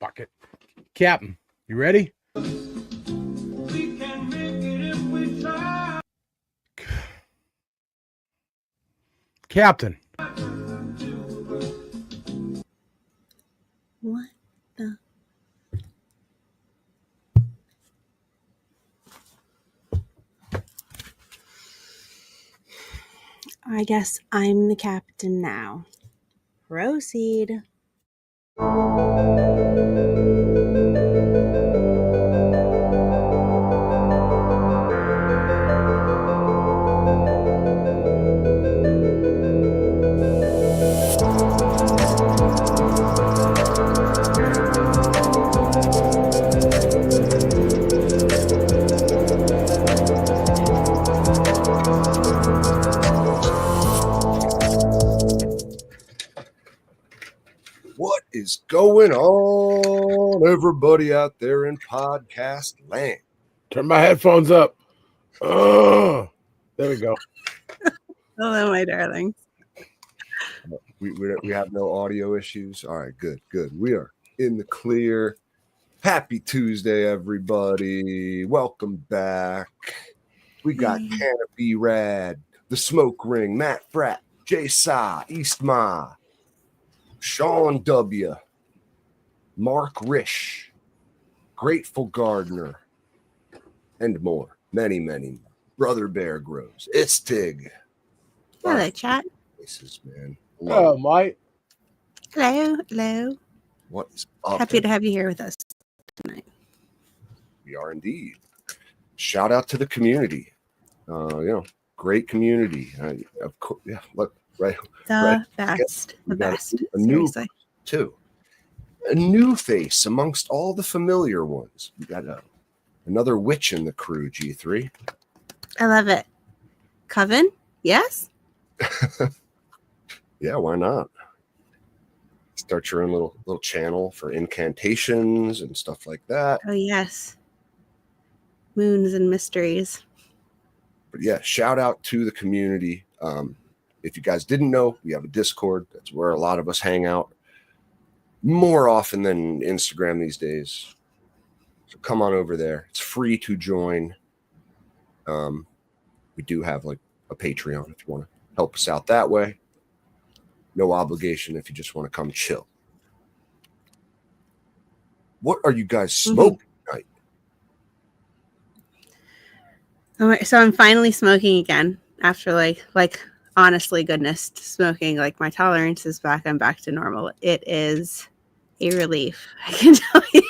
Fuck it. Captain, you ready? We can make it if we try. Captain. What the? I guess I'm the captain now. Proceed. What is going on, everybody out there in podcast land? Turn my headphones up. Oh, there we go. Hello, my darlings. We have no audio issues. All right, good. We are in the clear. Happy Tuesday, everybody. Welcome back. We got Canopy Rad, The Smoke Ring, Matt Fratt, Jay Sa, Eastma, Sean W., Mark Rish, Grateful Gardener, and more. Many more. Brother Bear Grows. It's Tig. Hello, chat. Faces, man. Oh, Mike. Hello. What is up? Happy to have you here with us tonight. We are indeed. Shout out to the community. Great community. Of course, yeah. Look, right. The best. A new Seriously. too. A new face amongst all the familiar ones. We got another witch in the crew. G3. I love it. Coven? Yes. Yeah, why not? Start your own little channel for incantations and stuff like that. Oh yes. Moons and mysteries. But yeah, shout out to the community. If you guys didn't know, we have a Discord. That's where a lot of us hang out more often than Instagram these days. So come on over there. It's free to join. We do have like a Patreon if you want to help us out that way. No obligation if you just want to come chill. What are you guys smoking tonight? All right, so I'm finally smoking again after like honestly, goodness, smoking. Like my tolerance is back. I'm back to normal. It is a relief. I can tell you.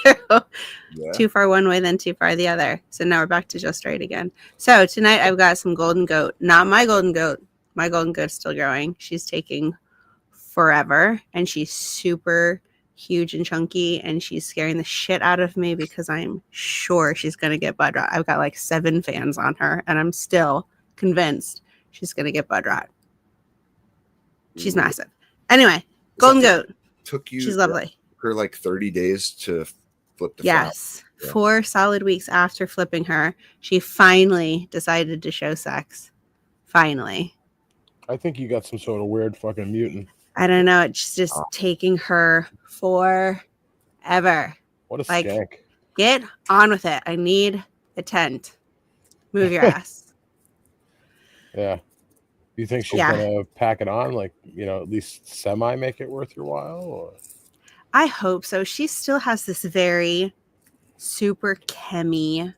Yeah. Too far one way, then too far the other. So now we're back to just right again. So tonight I've got some golden goat. Not my golden goat. My golden goat's still growing. She's taking forever, and she's super huge and chunky, and she's scaring the shit out of me because I'm sure she's going to get bud rot. I've got like 7 fans on her, and I'm still convinced she's going to get bud rot. She's massive. Anyway, golden goat. Took you. She's lovely. Her like 30 days to flip the Yes. flower. Yeah. 4 solid weeks after flipping her, she finally decided to show sex. Finally. I think you got some sort of weird fucking mutant. I don't know. It's just taking her forever. What a Like, skank. Get on with it. I need a tent. Move your ass. Yeah. Do you think she's going to pack it on? Like, at least semi make it worth your while? Or? I hope so. She still has this very super chemi.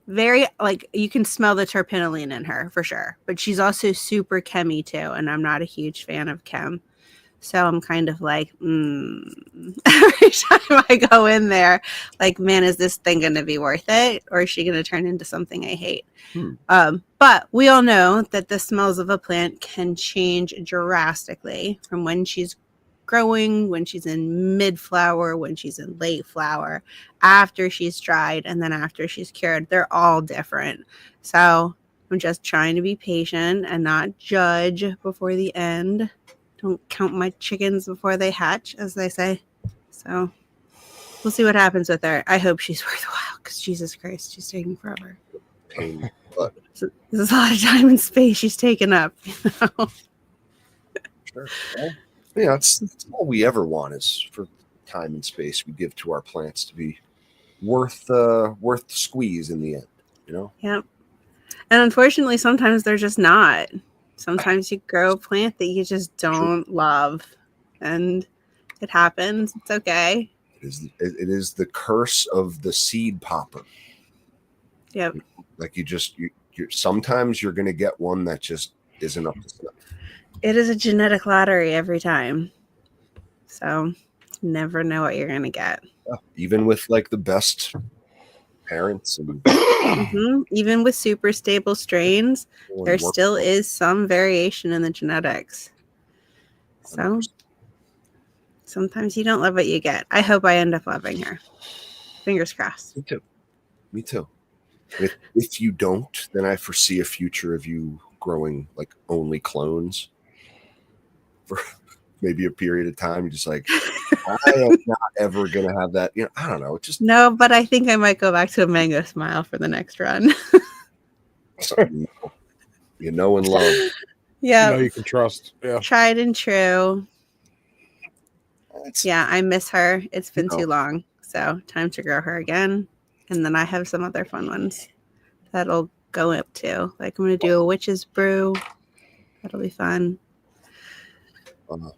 Very, like, you can smell the terpinolene in her for sure. But she's also super chemi too. And I'm not a huge fan of chem. So I'm kind of like, every time I go in there, like, man, is this thing going to be worth it? Or is she going to turn into something I hate? But we all know that the smells of a plant can change drastically from when she's growing, when she's in mid-flower, when she's in late flower, after she's dried, and then after she's cured. They're all different. So I'm just trying to be patient and not judge before the end. Don't count my chickens before they hatch, as they say. So we'll see what happens with her. I hope she's worthwhile, because Jesus Christ, she's taking forever. Pain, but So this is a lot of time and space she's taken up. Sure. Well, yeah, it's all we ever want is for time and space we give to our plants to be worth the squeeze in the end, you know? Yep. And unfortunately, sometimes they're just not. Sometimes you grow a plant that you just don't love, and it happens. It's okay. It is the curse of the seed popper. Yep. Like you sometimes you're going to get one that just isn't up to snuff. It is a genetic lottery every time. So never know what you're going to get. Even with like the best parents and even with super stable strains, there still is some variation in the genetics. So sometimes you don't love what you get. I hope I end up loving her. Fingers crossed. Me too. If you don't, then I foresee a future of you growing like only clones for maybe a period of time. You're just like, I am not ever gonna have that. You know, I don't know. Just no, but I think I might go back to a mango smile for the next run. you know and love. Yeah, you can trust. Yeah, tried and true. Yeah, I miss her. It's been too long, so time to grow her again. And then I have some other fun ones that'll go up too. Like I'm gonna do a witch's brew. That'll be fun.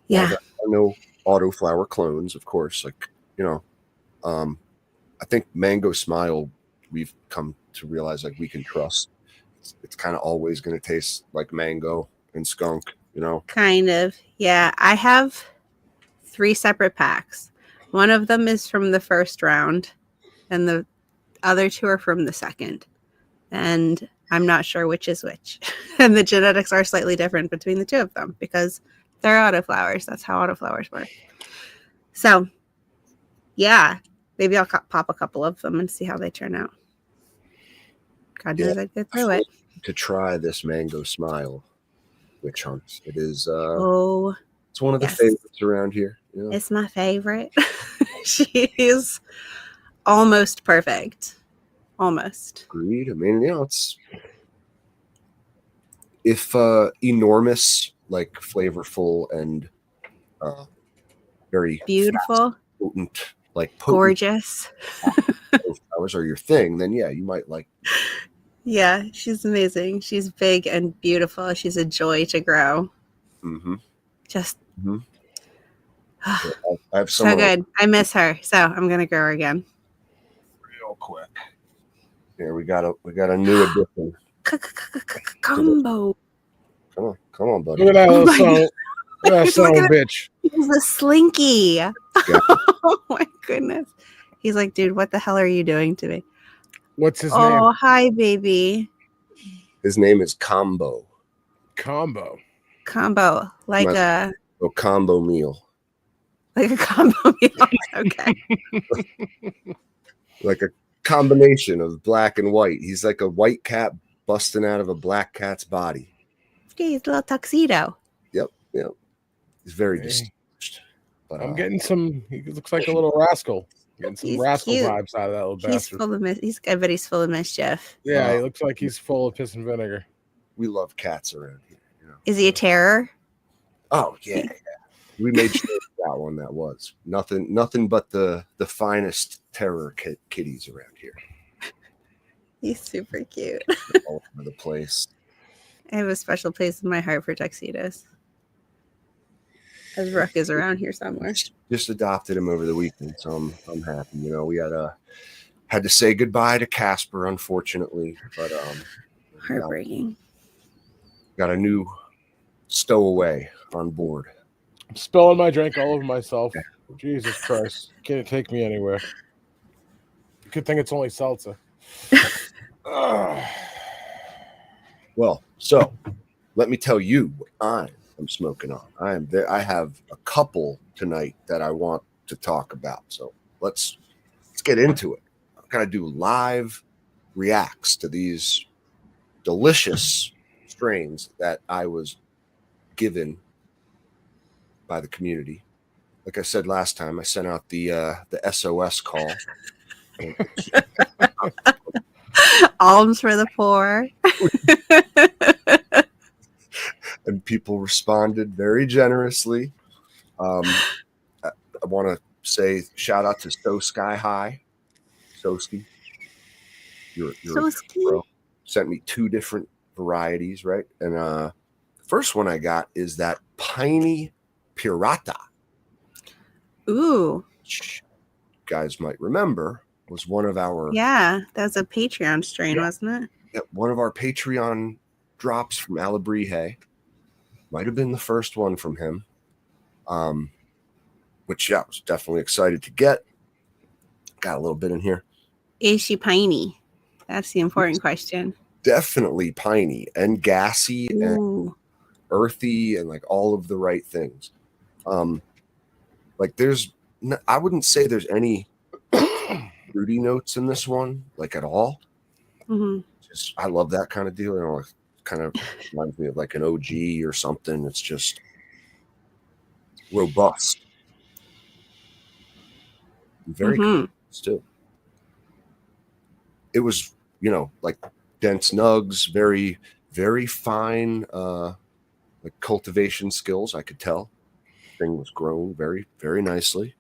Yeah. I know autoflower clones, of course. Like, you know, I think Mango Smile, we've come to realize like we can trust. It's kind of always going to taste like mango and skunk, you know? Kind of. Yeah. I have 3 separate packs. One of them is from the first round, and the other 2 are from the second. And I'm not sure which is which. And the genetics are slightly different between the 2 of them because they're autoflowers. That's how autoflowers work. So, yeah, maybe I'll pop a couple of them and see how they turn out. God knows I'd go through it. To try this Mango Smile witch hunt. It is it's one of the favorites around here. You know? It's my favorite. She's almost perfect. Almost. Agreed. I mean, you know, it's if enormous, like flavorful and very beautiful, fast, potent, like gorgeous flowers are your thing, then yeah, you might like. Yeah, she's amazing. She's big and beautiful. She's a joy to grow. Just I have so good. I miss her, so I'm gonna grow her again. Real quick. Here we got a new addition. Combo. Come on, buddy. Look at that little son. Look at that son of a bitch. He's a slinky. Oh my goodness. He's like, dude, what the hell are you doing to me? What's his name? Oh, hi, baby. His name is Combo. Combo, like a combo meal. Like a combo meal. Okay. Like a combination of black and white. He's like a white cat busting out of a black cat's body. He's a little tuxedo. Yep. He's very distinguished. But I'm getting some. He looks like a little rascal. Getting some rascal cute. vibes out of that little bastard. I bet he's full of mischief. Yeah, he looks like he's full of piss and vinegar. We love cats around here. You know? Is he a terror? Oh yeah. We made sure that one that was nothing but the finest terror kitties around here. He's super cute. All over the place. I have a special place in my heart for tuxedos. As Rook is around here somewhere. Just adopted him over the weekend, so I'm happy. You know, we had to say goodbye to Casper, unfortunately, but heartbreaking. Got a new stowaway on board. I'm spilling my drink all over myself. Jesus Christ. Can't take me anywhere. Good thing it's only seltzer. Well, so let me tell you what I'm smoking on. I am there. I have a couple tonight that I want to talk about. So let's get into it. I'm gonna do live reacts to these delicious strains that I was given by the community. Like I said last time, I sent out the SOS call. Alms for the poor. And people responded very generously. I want to say shout out to So Sky High. Soski. You're a pro. Sent me 2 different varieties, right? And the first one I got is that Piney Pirata. Ooh. Which you guys might remember was one of our that was a Patreon strain, wasn't it? Yeah, one of our Patreon drops from Alabrije. Might have been the first one from him. Which I was definitely excited to get. Got a little bit in here. Is she piney? That's the important question. Definitely piney and gassy and earthy and like all of the right things. Like I wouldn't say there's any fruity notes in this one, like at all. Mm-hmm. Just, I love that kind of deal. You know, it kind of reminds me of like an OG or something. It's just robust. Very complex too. It was, you know, like dense nugs, very, very fine like cultivation skills, I could tell. Thing was grown very, very nicely.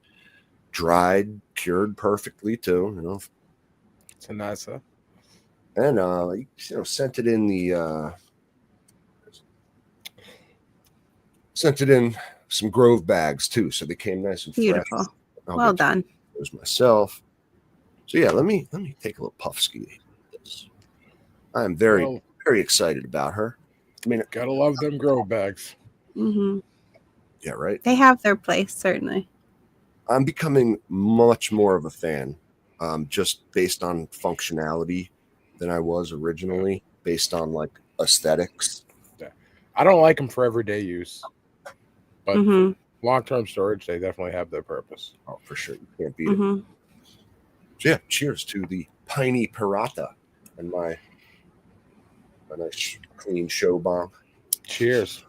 Dried, cured perfectly too, you know. It's a nice and you know, sent it in some Grove bags too, so they came nice and beautiful. Fresh. Well done. Those myself. So yeah, let me take a little puff ski. I am very excited about her. I mean, gotta love them Grove bags. Mm-hmm. Yeah, right. They have their place, certainly. I'm becoming much more of a fan, just based on functionality than I was originally, based on like aesthetics. Yeah. I don't like them for everyday use, but long-term storage, they definitely have their purpose. Oh, for sure. You can't beat it. So yeah, cheers to the Piney Pirata and my nice clean show bomb. Cheers.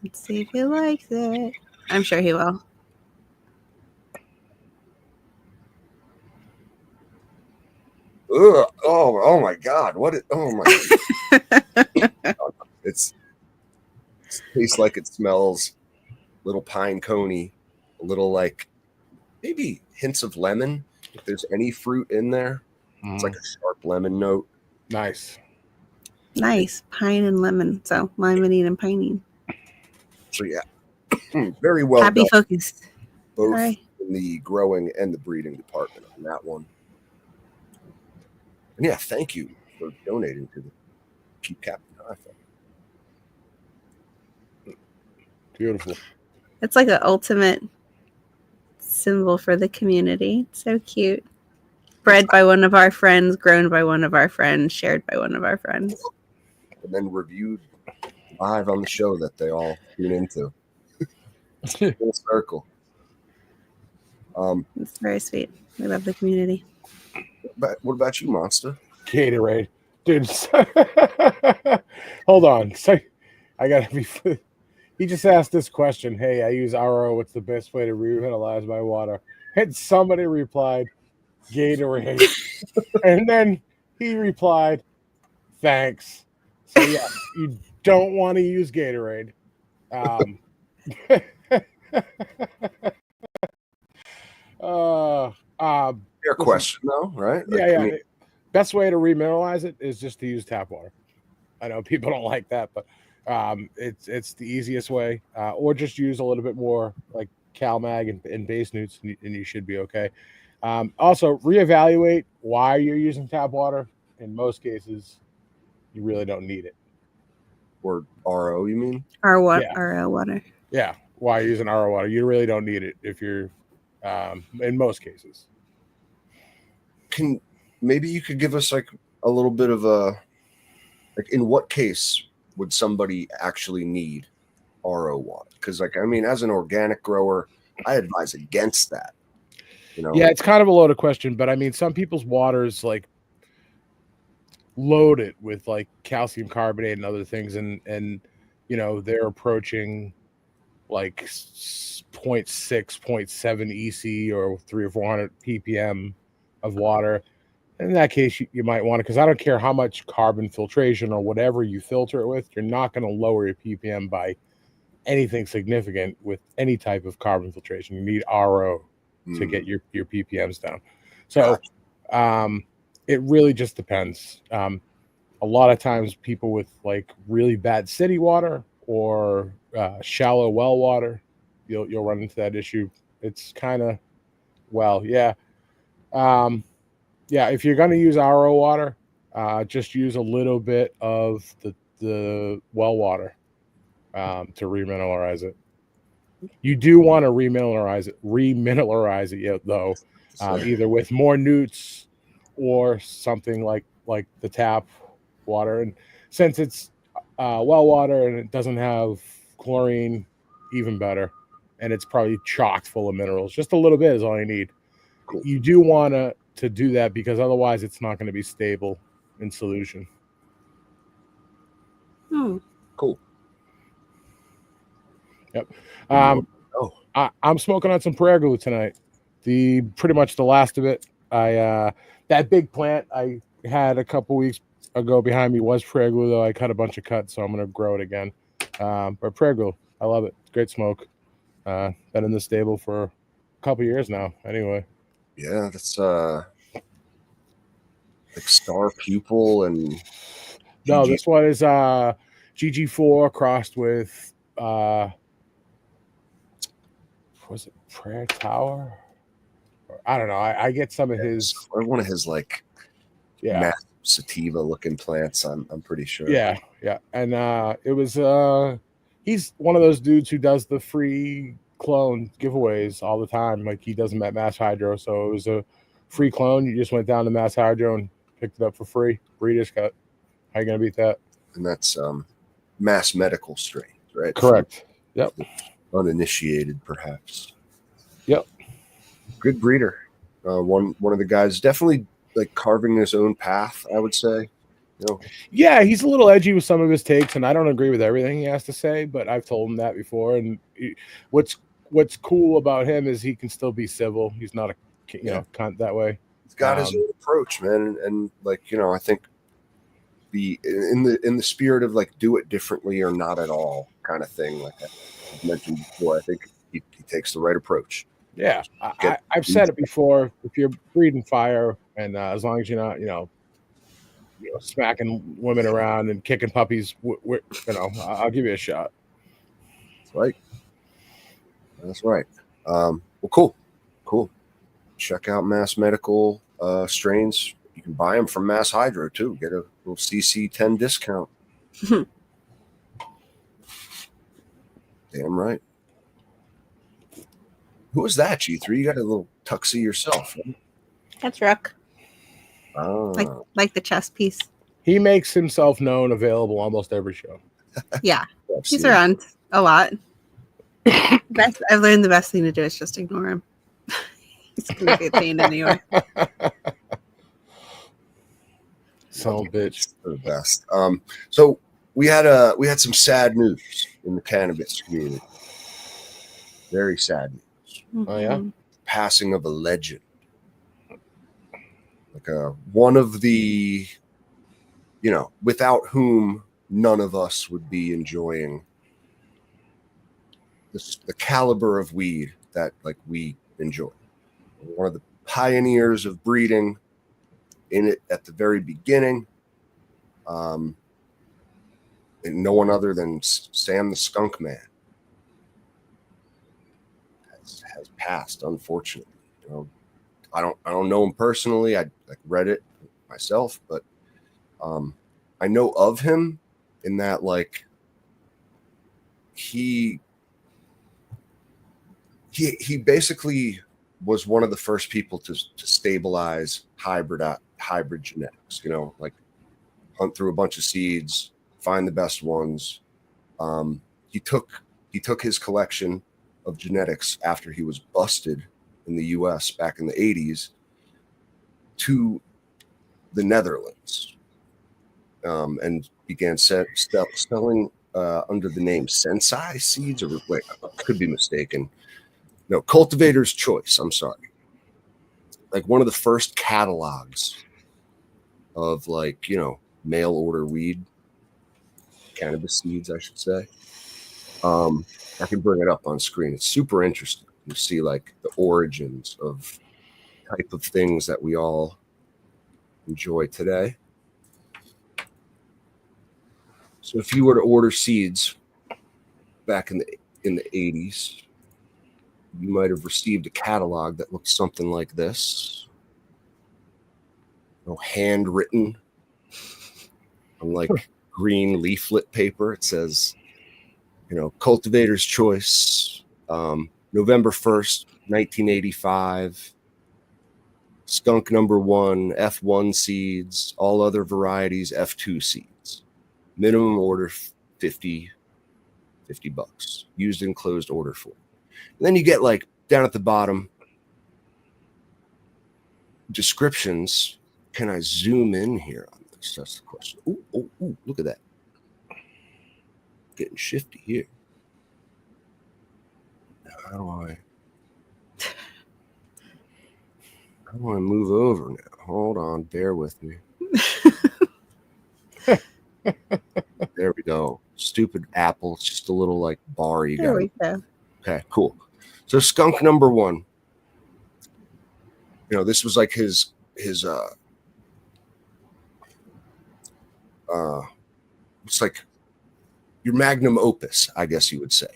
Let's see if he likes it. I'm sure he will. Ugh, oh my God. Oh my God. It tastes like it smells a little pine coney, a little like maybe hints of lemon. If there's any fruit in there, it's like a sharp lemon note. Nice. Nice. Pine and lemon. So limonene and pinene. So yeah, very well Happy done. focused. Both in the growing and the breeding department on that one. And yeah, thank you for donating to the Cheap Captain iPhone. Beautiful. It's like an ultimate symbol for the community. It's so cute. Bred by one of our friends, grown by one of our friends, shared by one of our friends. And then reviewed live on the show that they all tune into. Full circle. It's very sweet. We love the community. But what about you, Monster? Gatorade. Dude, hold on. So, I gotta be. He just asked this question. Hey, I use RO. What's the best way to revitalize my water? And somebody replied, Gatorade. And then he replied, thanks. So yeah, you don't want to use Gatorade. Fair question, though, right? Yeah, yeah. I mean, best way to remineralize it is just to use tap water. I know people don't like that, but it's the easiest way. Or just use a little bit more like CalMag and base newts, and you should be okay. Also, reevaluate why you're using tap water. In most cases, you really don't need it. Or RO, you mean? RO water. Yeah, why you're using RO water. You really don't need it if you're, in most cases. Maybe you could give us like a little bit of a, like in what case would somebody actually need RO water? Because like, I mean, as an organic grower, I advise against that. You know? Yeah, it's kind of a loaded question, but I mean, some people's waters like loaded with like calcium carbonate and other things, and you know, they're approaching like 0.6, 0.7 EC or 300 or 400 ppm of water. In that case, you might want to, because I don't care how much carbon filtration or whatever you filter it with, you're not going to lower your ppm by anything significant with any type of carbon filtration. You need RO to get your ppms down. So it really just depends. A lot of times people with like really bad city water or shallow well water, you'll run into that issue. It's kind of, yeah, if you're going to use RO water, just use a little bit of the well water to remineralize it. You do want to remineralize it, yeah, though, either with more newts or something like the tap water. And since it's well water and it doesn't have chlorine, even better. And it's probably chocked full of minerals. Just a little bit is all you need. Cool. You do want to do that because otherwise it's not going to be stable in solution. Cool. Yep. I'm smoking on some prayer glue tonight. Pretty much the last of it. That big plant I had a couple weeks ago behind me was prayer glue, though I cut a bunch of cuts, so I'm gonna grow it again. But prayer glue, I love it. It's great smoke. Been in the stable for a couple years now. Anyway. Yeah, that's like Star Pupil and no, this one is GG4 crossed with was it Prayer Tower? I don't know. I get some of his or one of his like massive sativa looking plants. I'm pretty sure. Yeah. And it was he's one of those dudes who does the free clone giveaways all the time. Like he does them at Mass Hydro. So it was a free clone. You just went down to Mass Hydro and picked it up for free. Breeders cut. How you gonna beat that? And that's Mass Medical strains, right? Correct. Yep. Uninitiated, perhaps. Yep. Good breeder. One of the guys definitely like carving his own path, I would say. Yeah, he's a little edgy with some of his takes, and I don't agree with everything he has to say, but I've told him that before. And what's cool about him is he can still be civil. He's not a cunt that way. He's got his own approach, man, and like I think in the spirit of like do it differently or not at all kind of thing, like I've mentioned before. I think he takes the right approach. Yeah, I've said it before. If you're breathing fire, and as long as you're not, smacking women around and kicking puppies, I'll give you a shot. That's right. Well, cool. Check out Mass Medical strains. You can buy them from Mass Hydro too. Get a little CC10 discount. Damn right. Who is that, G3? You got a little tuxie yourself. Right? That's Rook. Like the chess piece. He makes himself known, available almost every show. Yeah, he's around a lot. I've learned the best thing to do is just ignore him. He's gonna be a pain anyway. Son of a bitch. The best. So we had some sad news in the cannabis community. Very sad news. Oh yeah. Passing of a legend. Like one of the, without whom none of us would be enjoying the caliber of weed that like we enjoy. One of the pioneers of breeding in it at the very beginning. And no one other than Sam the Skunk Man has passed, unfortunately. I don't know him personally. I read it myself, but I know of him in that like he basically was one of the first people to stabilize hybrid genetics. Like hunt through a bunch of seeds, find the best ones. He took his collection of genetics after he was busted in the U.S. back in the 80s to the Netherlands and began selling under the name Sensei seeds, or wait, I could be mistaken. No, Cultivator's Choice. I'm sorry. Like one of the first catalogs of mail order weed, cannabis seeds, I should say. I can bring it up on screen. It's super interesting. You see like the origins of type of things that we all enjoy today. So if you were to order seeds back in the 80s, you might have received a catalog that looks something like this. Handwritten on like green leaflet paper. It says, Cultivator's Choice, November 1st, 1985. Skunk number 1, F1 seeds, all other varieties, F2 seeds. Minimum order $50, used in closed order form. And then you get like down at the bottom, descriptions. Can I zoom in here on this? That's the question. Ooh, look at that. Getting shifty here. How do I move over now? Hold on, bear with me. There we go. Stupid Apple. It's just a little like bar you got. There we go. Okay, cool. So skunk number 1. This was like his it's like your magnum opus, I guess you would say.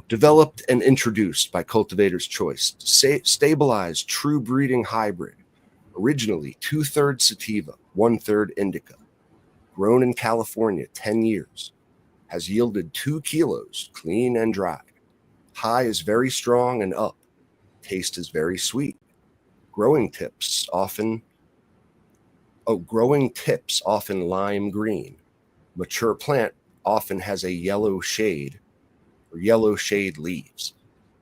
Developed and introduced by Cultivator's Choice to stabilize true breeding hybrid. Originally 2/3 sativa, 1/3 indica. Grown in California 10 years. Has yielded 2 kilos, clean and dry. High is very strong and up. Taste is very sweet. Growing tips often lime green. Mature plant often has a yellow shade or yellow shade leaves.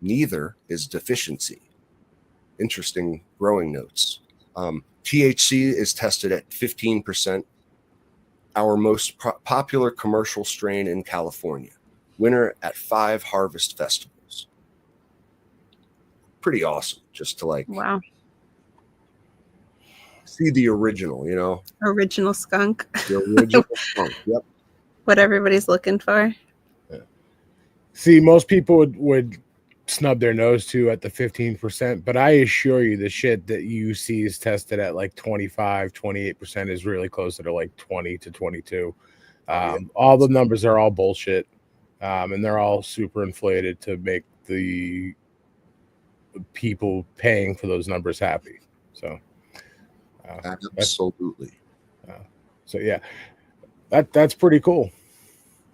Neither is deficiency. Interesting growing notes. THC is tested at 15%. Our most popular commercial strain in California. Winner at 5 harvest festivals. Pretty awesome just to like Wow. see the original, Original skunk. The original skunk. Yep. What everybody's looking for. See, most people would snub their nose to at the 15%, but I assure you the shit that you see is tested at like 25-28% is really closer to like 20 to 22. All the numbers are all bullshit, and they're all super inflated to make the people paying for those numbers happy. So absolutely. So yeah, that's pretty cool.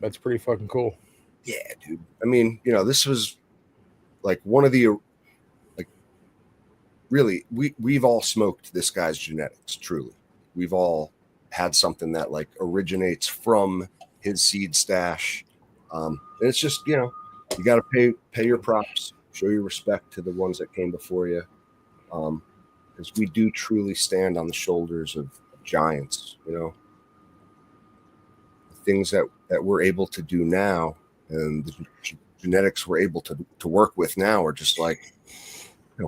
That's pretty fucking cool. Yeah, dude. I mean, this was like one of the really we've all smoked this guy's genetics. Truly, we've all had something that like originates from his seed stash, and it's just you got to pay your props, show your respect to the ones that came before you, because we do truly stand on the shoulders of giants. The things that we're able to do now, and the genetics we're able to work with now are just like,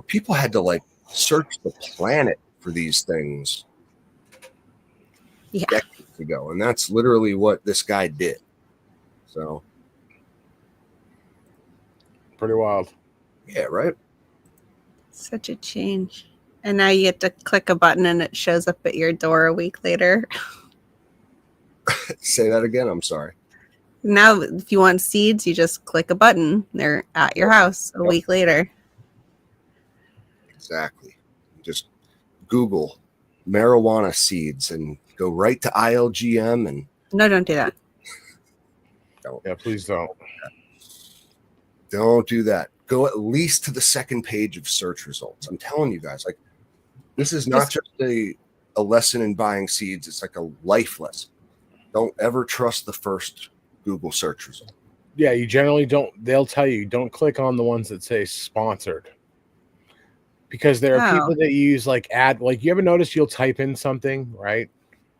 people had to like search the planet for these things decades ago, and that's literally what this guy did. So pretty wild. Yeah, right. Such a change. And now you get to click a button and it shows up at your door a week later. Say that again. I'm sorry. Now, if you want seeds, you just click a button. They're at your house a week later. Exactly. Just Google marijuana seeds and go right to ILGM and No, don't do that. Yeah, please don't. Don't do that. Go at least to the second page of search results. I'm telling you guys, like, this is not just a lesson in buying seeds. It's like a life lesson. Don't ever trust the first Google search result. Yeah, you generally don't. They'll tell you don't click on the ones that say sponsored, because there are people that use like you ever notice you'll type in something, right?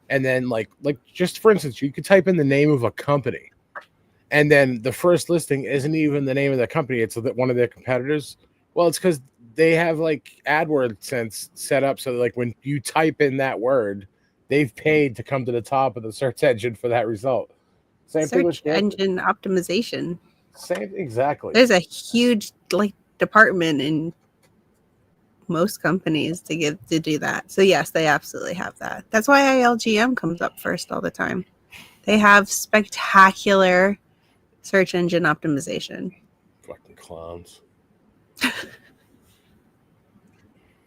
And then like just for instance, you could type in the name of a company, and then the first listing isn't even the name of the company. It's one of their competitors. Well, it's because they have like AdWords set up so that, like, when you type in that word, they've paid to come to the top of the search engine for that result. Same thing with search engine optimization. Same, exactly. There's a huge like department in most companies to get to do that. So yes, they absolutely have that. That's why ILGM comes up first all the time. They have spectacular search engine optimization. Fucking clowns.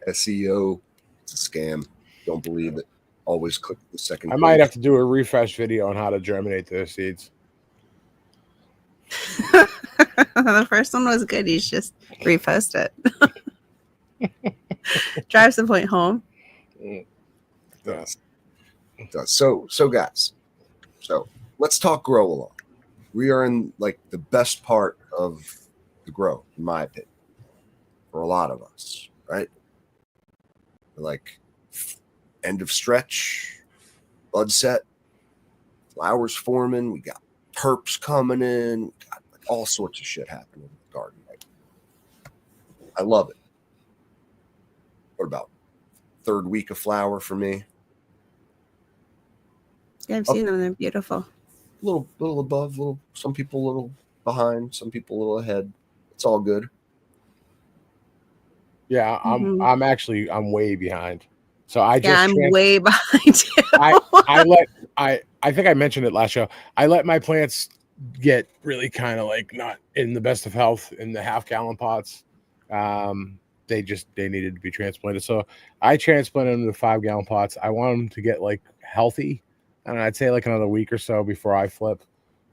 SEO, it's a scam. Don't believe it. Always click the second I might page. have to do a refresh video on how to germinate their seeds. The first one was good. You should just repost it. Drives the point home. It does. It does. So guys, so let's talk grow along. We are in like the best part of the grow, in my opinion, for a lot of us, right? Like end of stretch, bud set, flowers forming. We got terps coming in. We got like all sorts of shit happening in the garden. Right? I love it. What about third week of flower for me? Yeah, I've seen them. They're beautiful. Little above, some people a little behind, some people a little ahead. It's all good. Yeah, Mhm. I'm way behind. So I Yeah, just I'm way behind you. I think I mentioned it last show. I let my plants get really kind of like not in the best of health in the half-gallon pots. They needed to be transplanted. So I transplanted them to 5-gallon pots. I want them to get like healthy, and I'd say like another week or so before I flip.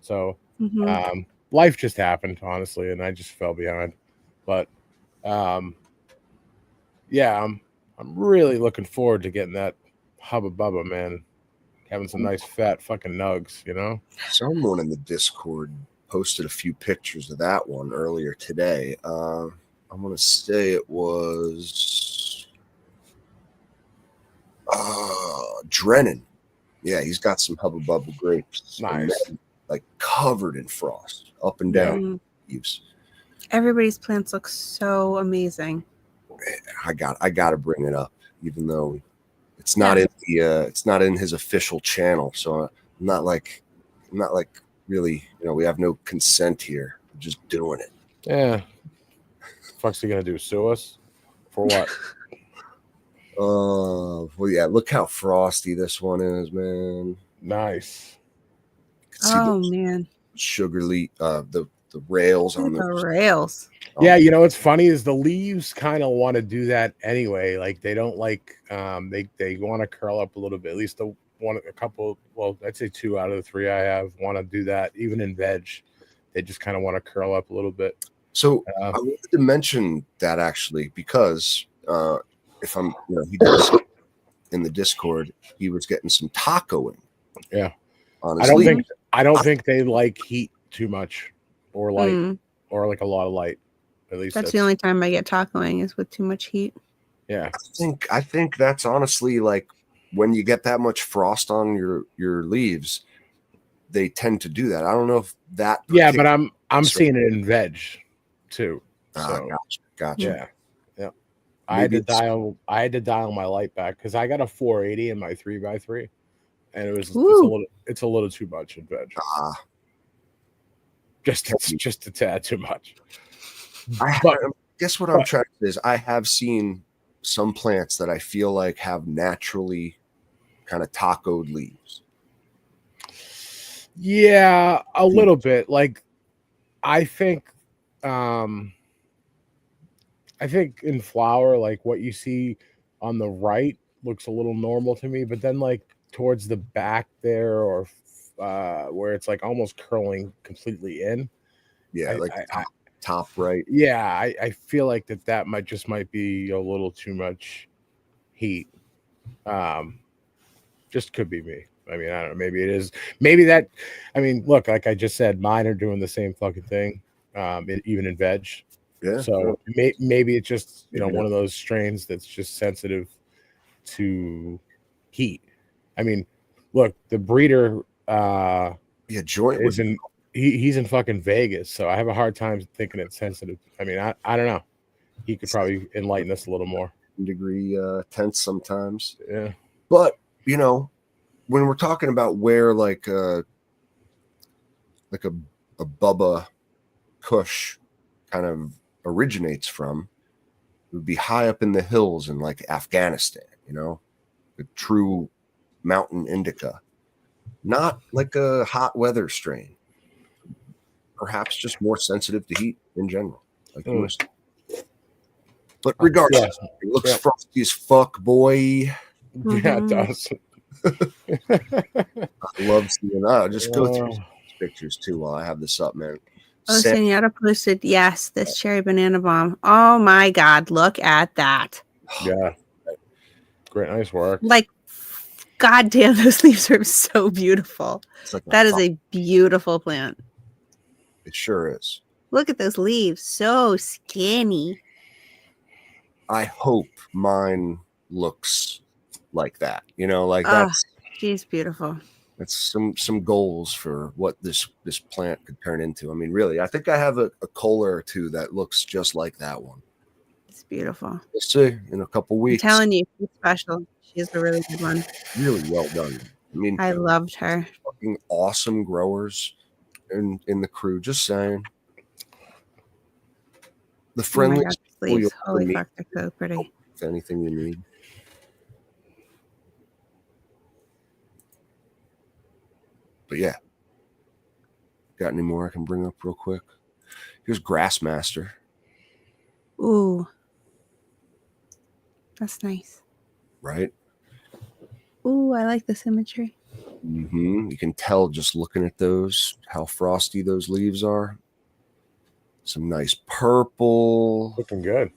So Mhm. life just happened, honestly, and I just fell behind. But yeah, I'm really looking forward to getting that Hubba Bubba, man. Having some nice fat fucking nugs, you know? Someone in the Discord posted a few pictures of that one earlier today. I'm gonna say it was Drennan. Yeah, he's got some Hubba Bubba grapes. And Nice. then, like covered in frost, up and Yeah. down Mhm. leaves. Everybody's plants look so amazing. I got to bring it up, even though it's not in the it's not in his official channel. So I'm not like really, we have no consent here. I'm just doing it. Yeah. Fuck's he gonna do? Sue us? For what? Well, yeah. Look how frosty this one is, man. Nice. See Oh the man, sugar the rails on the the. rails. Yeah, you know what's funny is the leaves kind of want to do that anyway. Like they don't like they want to curl up a little bit. At least a couple, well, I'd say 2 out of the 3 I have want to do that. Even in veg, they just kind of want to curl up a little bit. So I wanted to mention that actually because if I'm, he did in the Discord, he was getting some tacoing. Yeah, on I his don't leaf. think they like heat too much or light or like a lot of light. At least That's the only time I get tacoing is with too much heat. Yeah, I think that's honestly like when you get that much frost on your leaves, they tend to do that. I don't know if that. Yeah, but I'm seeing it in veg too. So gotcha. Yeah. I Maybe had to dial my light back because I got a 480 in my 3x3, and it's a little too much in veg. Just a tad too much. I guess what I'm trying to say is I have seen some plants that I feel like have naturally kind of tacoed leaves. Yeah, a little bit. Like I think I think in flower, like what you see on the right looks a little normal to me, but then like towards the back there or where it's like almost curling completely in. Yeah, like top right. Yeah, I feel like that might be a little too much heat. Just could be me. I mean, I don't know. Maybe it is. Maybe that. I mean, look, like I just said, mine are doing the same fucking thing, even in veg. Yeah. So maybe it's just one of those strains that's just sensitive to heat. I mean, look, the breeder. Joint is in. He's in fucking Vegas, so I have a hard time thinking it's sensitive. I mean, I don't know. He could probably enlighten us a little more. Degree tense sometimes. Yeah. But when we're talking about where like a Bubba Kush kind of originates from, it would be high up in the hills in like Afghanistan, you know, the true mountain indica, not like a hot weather strain, perhaps just more sensitive to heat in general, like you were saying. But regardless, it looks frosty as fuck, boy. Yeah, it does. I love seeing that. Just go through these pictures too while I have this up, man. Oh, Senora posted, yes, this cherry banana bomb. Oh my God, look at that. Yeah. Great, nice work. Like, goddamn, those leaves are so beautiful. Like that is a beautiful plant. It sure is. Look at those leaves, so skinny. I hope mine looks like that. You know, like she's beautiful. That's some goals for what this plant could turn into. I mean, really, I think I have a Kohler or two that looks just like that one. It's beautiful. We'll see in a couple weeks. I'm telling you, she's special. She's a really good one. Really well done. I mean, I loved her. Fucking awesome growers in the crew. Just saying. The friendliest people you'll Holy meet. fuck, they're so pretty. If anything you need. But yeah. Got any more I can bring up real quick? Here's Grassmaster. Ooh. That's nice. Right? Ooh, I like this imagery. You can tell just looking at those how frosty those leaves are. Some nice purple. Looking good.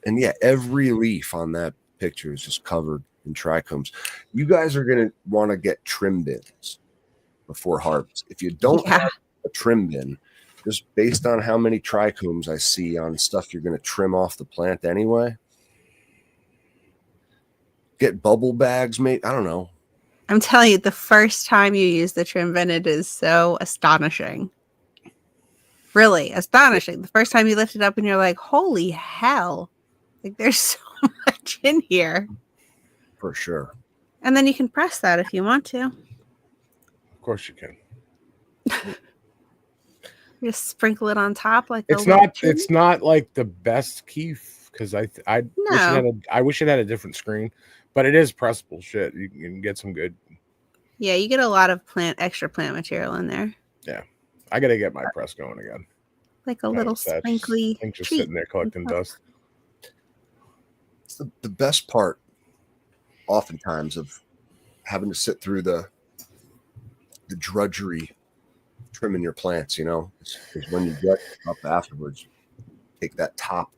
And yeah, every leaf on that picture is just covered in trichomes. You guys are going to want to get trim bins before harvest. If you don't have a trim bin, just based on how many trichomes I see on stuff you're going to trim off the plant anyway, get bubble bags, mate. I don't know. I'm telling you, the first time you use the trim bin, it is so astonishing. Really astonishing. The first time you lift it up and you're like, holy hell. Like, there's so much in here. For sure. And then you can press that if you want to. Of course you can. Just sprinkle it on top like it's not like the best keef because I wish it had a different screen, but it is pressable shit. You can get some good. Yeah, you get a lot of extra plant material in there. Yeah, I gotta get my press going again. Like a little sprinkly. I think just sitting there collecting dust. It's the best part, oftentimes, of having to sit through the drudgery trimming your plants, you know, is when you get up afterwards, take that top,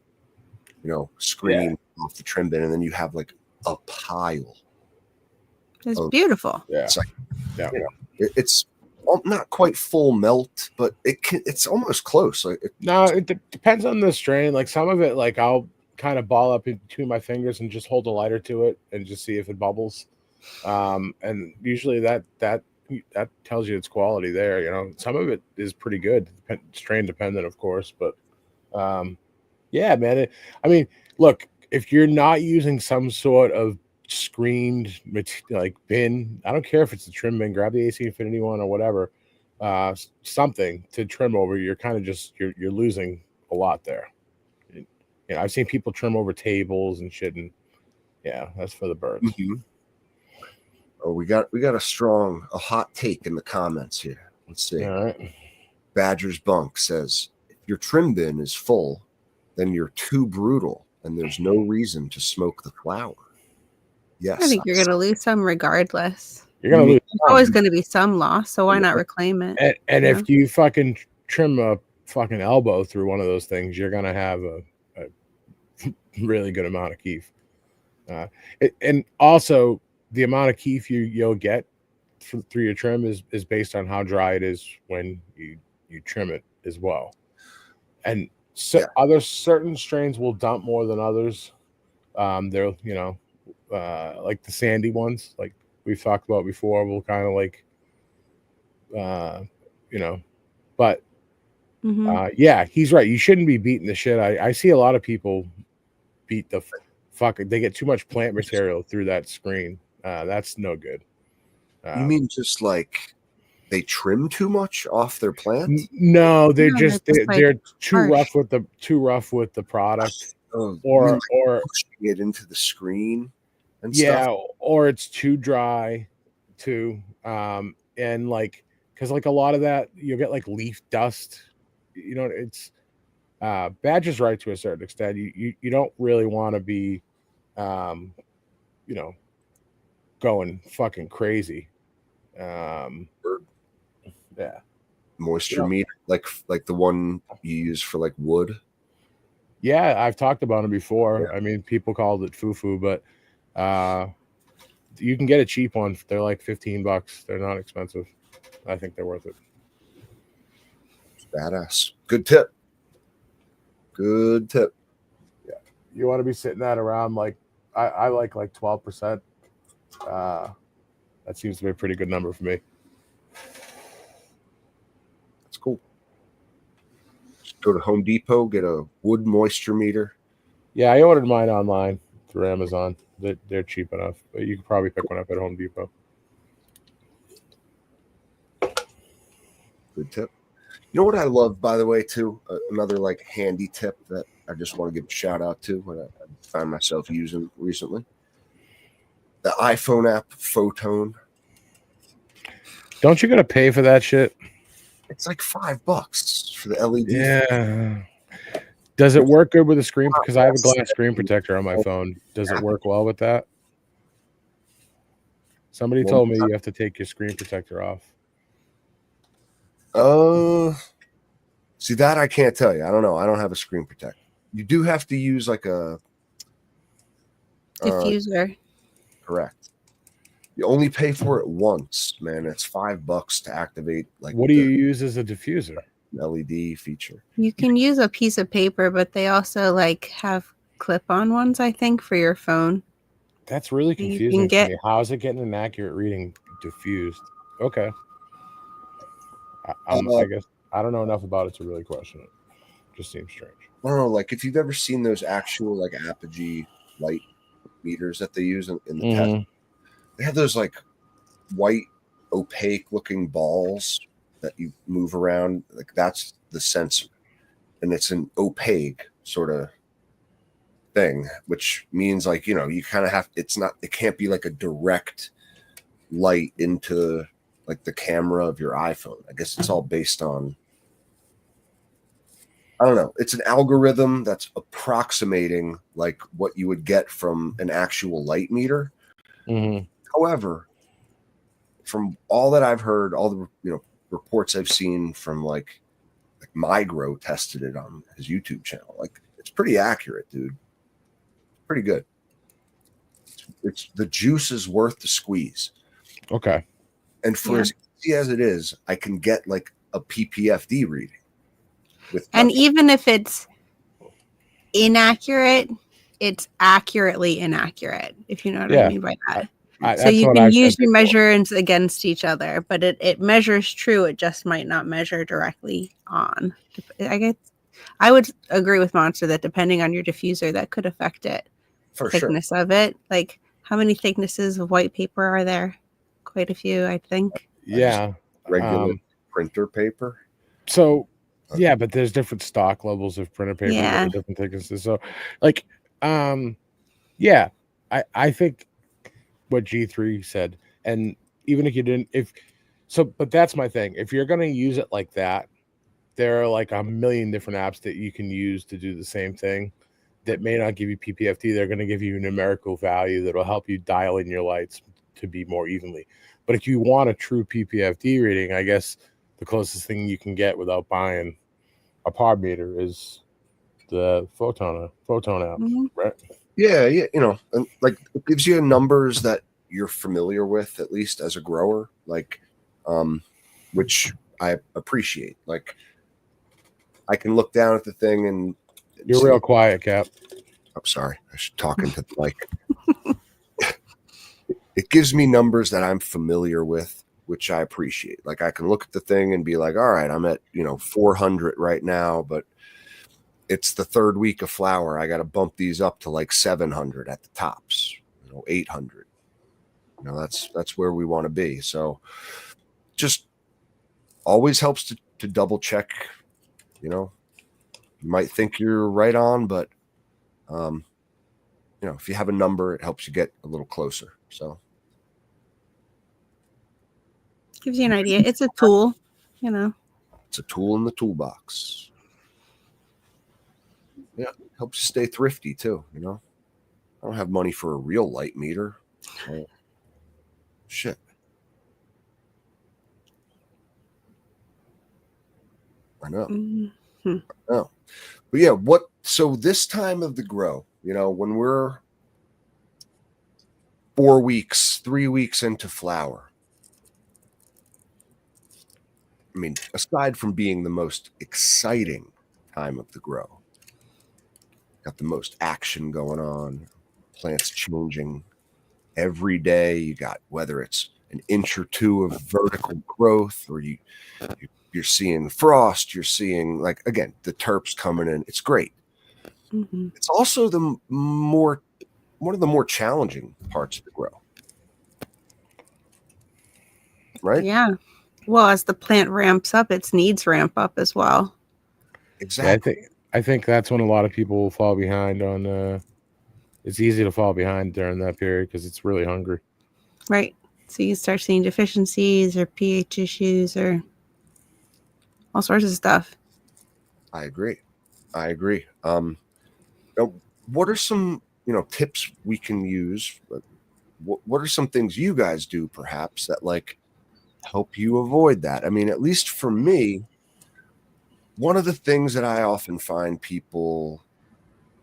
screen off the trim bin, and then you have like a pile. It's beautiful. Yeah. It's like, it's not quite full melt, but it's almost close. Like it depends on the strain. Like some of it, like I'll kind of ball up in between my fingers and just hold a lighter to it and just see if it bubbles. And usually that tells you its quality there. Some of it is pretty good, strain dependent, of course, but yeah, man. I mean, look, if you're not using some sort of screened like bin, I don't care if it's a trim bin, grab the AC Infinity one or whatever, something to trim over. You're kind of just you're losing a lot there. I've seen people trim over tables and shit, and yeah, that's for the birds. Mm-hmm. Oh, we got a hot take in the comments here. Let's see. All right. Badger's Bunk says, if your trim bin is full, then you're too brutal and there's no reason to smoke the flower. Yes. I think you're going to lose some regardless. You're going to lose. There's always going to be some loss, so why not reclaim it? And if you fucking trim a fucking elbow through one of those things, you're going to have a really good amount of keef. And also, the amount of keef you'll get through your trim is based on how dry it is when you trim it as well. And other certain strains will dump more than others. They're like the sandy ones, like we've talked about before, will kind of like but yeah, he's right. You shouldn't be beating the shit. I see a lot of people beat the fuck. They get too much plant material through that screen. That's no good. You mean just like they trim too much off their plant? No, they're No, just they're just, like, they're too harsh. too rough with the product, Oh, you or mean, like, or pushing it into the screen and yeah, stuff? or it's too dry, too. And like, because like a lot of that, you'll get like leaf dust. You know, it's Badge is right to a certain extent. You don't really want to be, um, you know, going fucking crazy. Or Yeah. moisture Yeah. meter, like the one you use for like wood? Yeah, I've talked about them before. Yeah. I mean, people called it foo-foo, but you can get a cheap one. They're like $15. They're not expensive. I think they're worth it. Badass. Good tip. Good tip. You want to be sitting at around like I like 12%. That seems to be a pretty good number for me. That's cool. Just go to Home Depot, get a wood moisture meter. Yeah, I ordered mine online through Amazon. They're cheap enough, but you could probably pick one up at Home Depot. Good tip. You know what I love, by the way, too? Another like handy tip that I just want to give a shout out to, what I found myself using recently. The iPhone app Photone. Don't you gotta pay for that shit? It's like $5 for the LED. Yeah. Does it work good with the screen? Because I have a glass screen protector on my phone. Does it work well with that? Somebody told me you have to take your screen protector off. See, that I can't tell you. I don't know. I don't have a screen protector. You do have to use like a Diffuser. correct. You only pay for it once, man. It's $5 to activate like What do you use as a diffuser? LED feature. You can use a piece of paper, but they also like have clip-on ones, I think, for your phone. That's really You can confusing to get- me. How is it getting an accurate reading diffused? Okay. I guess I don't know enough about it to really question it. Just seems strange. I don't know, like if you've ever seen those actual like Apogee light meters that they use in the test, they have those like white opaque looking balls that you move around. Like that's the sensor, and it's an opaque sort of thing, which means like, you know, you kind of have, it can't be like a direct light into like the camera of your iPhone. I guess it's all based on, I don't know. It's an algorithm that's approximating like what you would get from an actual light meter. Mm-hmm. However, from all that I've heard, all the reports I've seen from like Migro tested it on his YouTube channel. Like it's pretty accurate, dude. Pretty good. It's the juice is worth the squeeze. Okay. And for as easy as it is, I can get like a PPFD reading. And even if it's inaccurate, it's accurately inaccurate, if you know what I mean by that. So you can use your measurements against each other, but it measures true. It just might not measure directly on. I guess I would agree with Monster that depending on your diffuser, that could affect it. For thickness of it. Like how many thicknesses of white paper are there? Quite a few, I think. Yeah. Regular printer paper. So yeah, but there's different stock levels of printer paper that are different thicknesses. So like yeah, I think what G3 said, and even if you didn't, but that's my thing. If you're gonna use it like that, there are like a million different apps that you can use to do the same thing that may not give you PPFD. They're going to give you a numerical value that'll help you dial in your lights to be more evenly. But if you want a true PPFD reading, I guess the closest thing you can get without buying a pod meter is the Photon app, right? Yeah, and like it gives you numbers that you're familiar with, at least as a grower, like which I appreciate. Like I can look down at the thing and you're real quiet, Cap. I'm sorry, I should talk into the mic. It gives me numbers that I'm familiar with, which I appreciate. Like I can look at the thing and be like, all right, I'm at 400 right now, but it's the third week of flower. I got to bump these up to like 700 at the tops, 800. That's where we want to be. So just always helps to double check. You know, you might think you're right on, but you know, if you have a number, it helps you get a little closer. So Gives you an idea. It's a tool, you know. it's a tool in the toolbox. Yeah, helps you stay thrifty too. You know, I don't have money for a real light meter. So, shit. I know. Mm-hmm. Oh, but yeah, what? So this time of the grow, you know, when we're 4 weeks, 3 weeks into flower, I mean, aside from being the most exciting time of the grow, got the most action going on, plants changing every day. You got whether it's an inch or two of vertical growth, or you're seeing frost, you're seeing, like, again, the terps coming in. It's great. Mm-hmm. It's also one of the more challenging parts of the grow, right? Yeah. Well, as the plant ramps up, its needs ramp up as well. Yeah, Exactly. I think that's when a lot of people will fall behind on. It's easy to fall behind during that period because it's really hungry. Right. So you start seeing deficiencies or pH issues or all sorts of stuff. I agree. Now, what are some, you know, tips we can use? What are some things you guys do perhaps that like help you avoid that? I mean, at least for me, one of the things that I often find people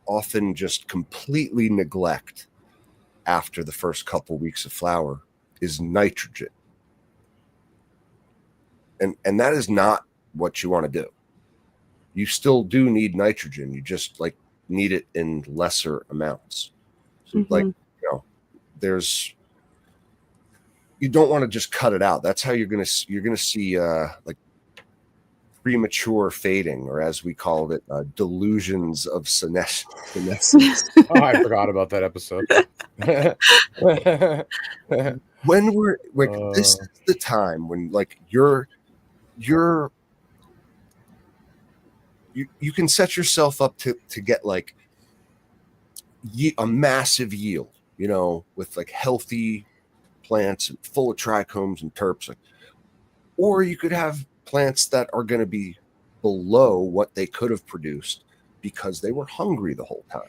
often just completely neglect after the first couple weeks of flower is nitrogen. And that is not what you want to do. You still do need nitrogen. You just like need it in lesser amounts. So like, Mm-hmm. you know, you don't want to just cut it out. That's how you're gonna see like premature fading, or as we called it, delusions of senescence. Oh, I forgot about that episode. When we're like, this is the time when like you can set yourself up to get like a massive yield, you know, with like healthy plants and full of trichomes and terps, like, or you could have plants that are going to be below what they could have produced because they were hungry the whole time.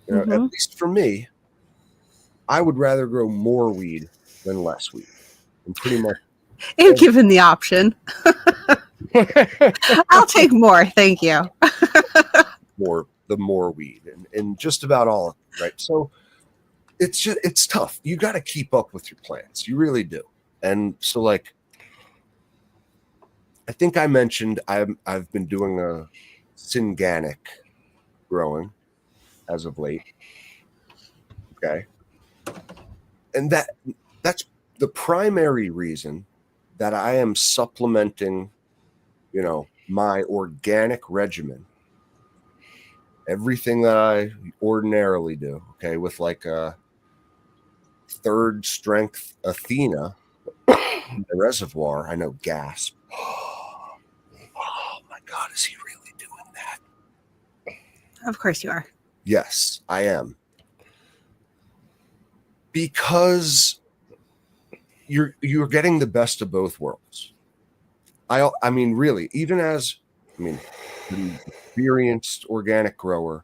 You know, at Mm-hmm. least for me, I would rather grow more weed than less weed, and pretty much And given the option, I'll take more. Thank you. the more weed and just about all, right? So it's tough. You got to keep up with your plants. You really do. And so, like, I think I mentioned I've been doing a synganic growing as of late. Okay. And that's the primary reason that I am supplementing, you know, my organic regimen, everything that I ordinarily do, okay, with like a third strength Athena in the reservoir. I know, gasp. Oh my God, is he really doing that? Of course you are. Yes, I am. Because you're getting the best of both worlds. I mean, really, even as an experienced organic grower,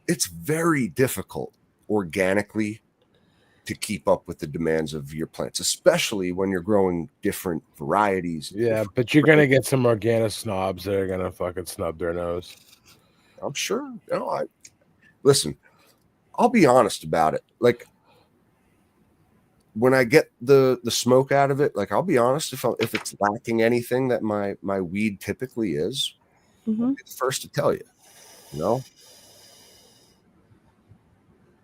it's very difficult organically to keep up with the demands of your plants, especially when you're growing different varieties. Yeah, but you're gonna get some organic snobs that are gonna fucking snub their nose. I'm sure. You know, listen. I'll be honest about it. Like, when I get the smoke out of it, like, I'll be honest, if it's lacking anything that my weed typically is, I'll Mm-hmm. be the first to tell you. You know,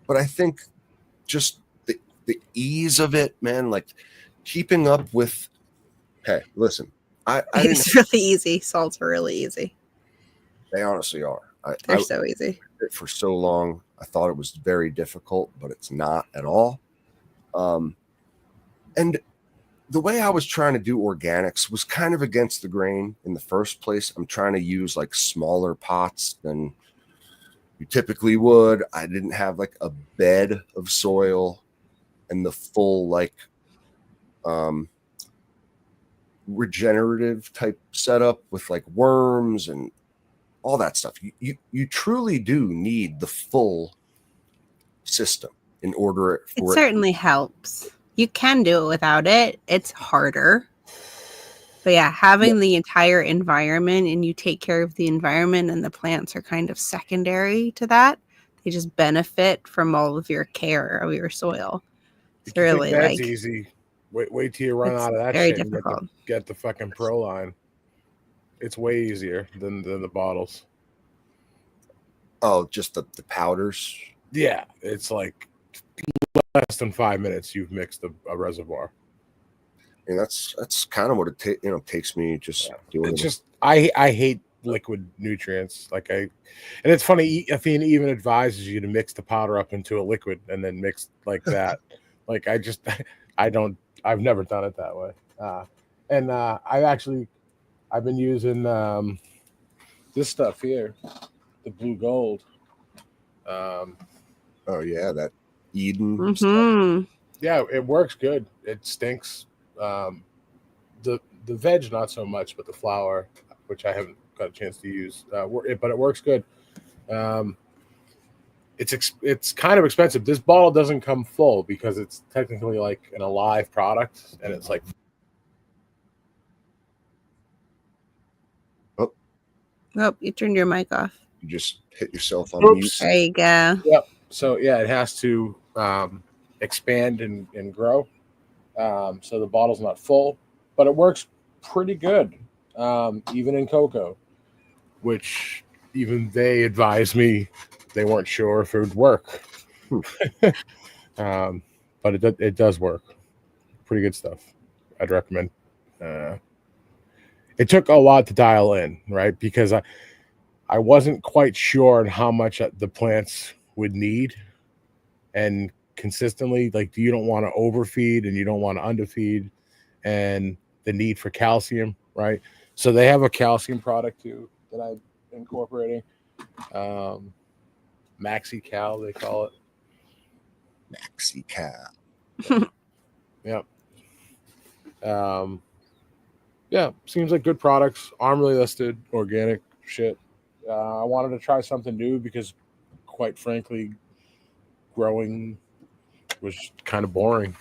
but I think just the ease of it, man, like keeping up with. Hey, listen, I didn't. It's really easy. Salts are really easy. They honestly are. They're so easy. For so long, I thought it was very difficult, but it's not at all. And the way I was trying to do organics was kind of against the grain in the first place. I'm trying to use like smaller pots than you typically would. I didn't have like a bed of soil and the full like regenerative type setup with like worms and all that stuff. You truly do need the full system in order It for it. certainly helps. You can do it without it. It's harder. But yeah, having the entire environment and you take care of the environment and the plants are kind of secondary to that. They just benefit from all of your care of your soil. It's If you think really that's like easy, wait till you run it's out of that very shit and difficult. get the fucking pro line. It's way easier than the bottles. Oh, just the powders. Yeah, it's like less than 5 minutes you've mixed a reservoir. And that's kind of what it takes me just doing It's it. just I hate liquid nutrients. And it's funny. Athena even advises you to mix the powder up into a liquid and then mix like that. Like I've never done it that way. I've been using this stuff here, the blue gold. Oh yeah, that Eden stuff. Mm-hmm. Yeah, it works good. It stinks. The veg not so much, but the flour, which I haven't got a chance to use, but it works good. It's kind of expensive. This bottle doesn't come full because it's technically like an alive product, and it's like Oh, you turned your mic off. You just hit yourself on mute. oops. There you go. Yep. So yeah, it has to expand and grow. So the bottle's not full, but it works pretty good, even in cocoa, which even they advised me they weren't sure if it would work. But it does work. Pretty good stuff. I'd recommend. It took a lot to dial in, right? Because I wasn't quite sure on how much the plants would need, and consistently, like you don't want to overfeed and you don't want to underfeed, and the need for calcium, right? So they have a calcium product too that I'm incorporating. Maxi Cal, they call it. Maxi Cal. Yep. Yeah, seems like good products. Armorly listed, organic shit. I wanted to try something new because, quite frankly, growing was kind of boring.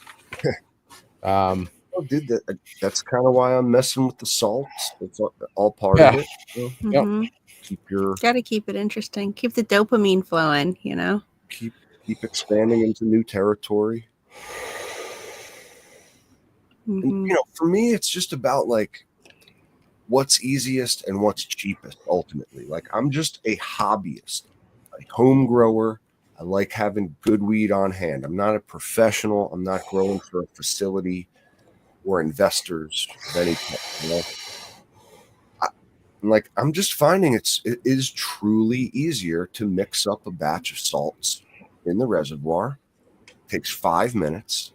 Dude, that's kind of why I'm messing with the salts. It's all part Yeah. of it. Mm-hmm. Keep your Got to keep it interesting. Keep the dopamine flowing. keep expanding into new territory. Mm-hmm. And for me, it's just about like what's easiest and what's cheapest. Ultimately, like I'm just a hobbyist, a home grower. I like having good weed on hand. I'm not a professional. I'm not growing for a facility or investors of any type. I'm just finding it is truly easier to mix up a batch of salts in the reservoir. It takes 5 minutes,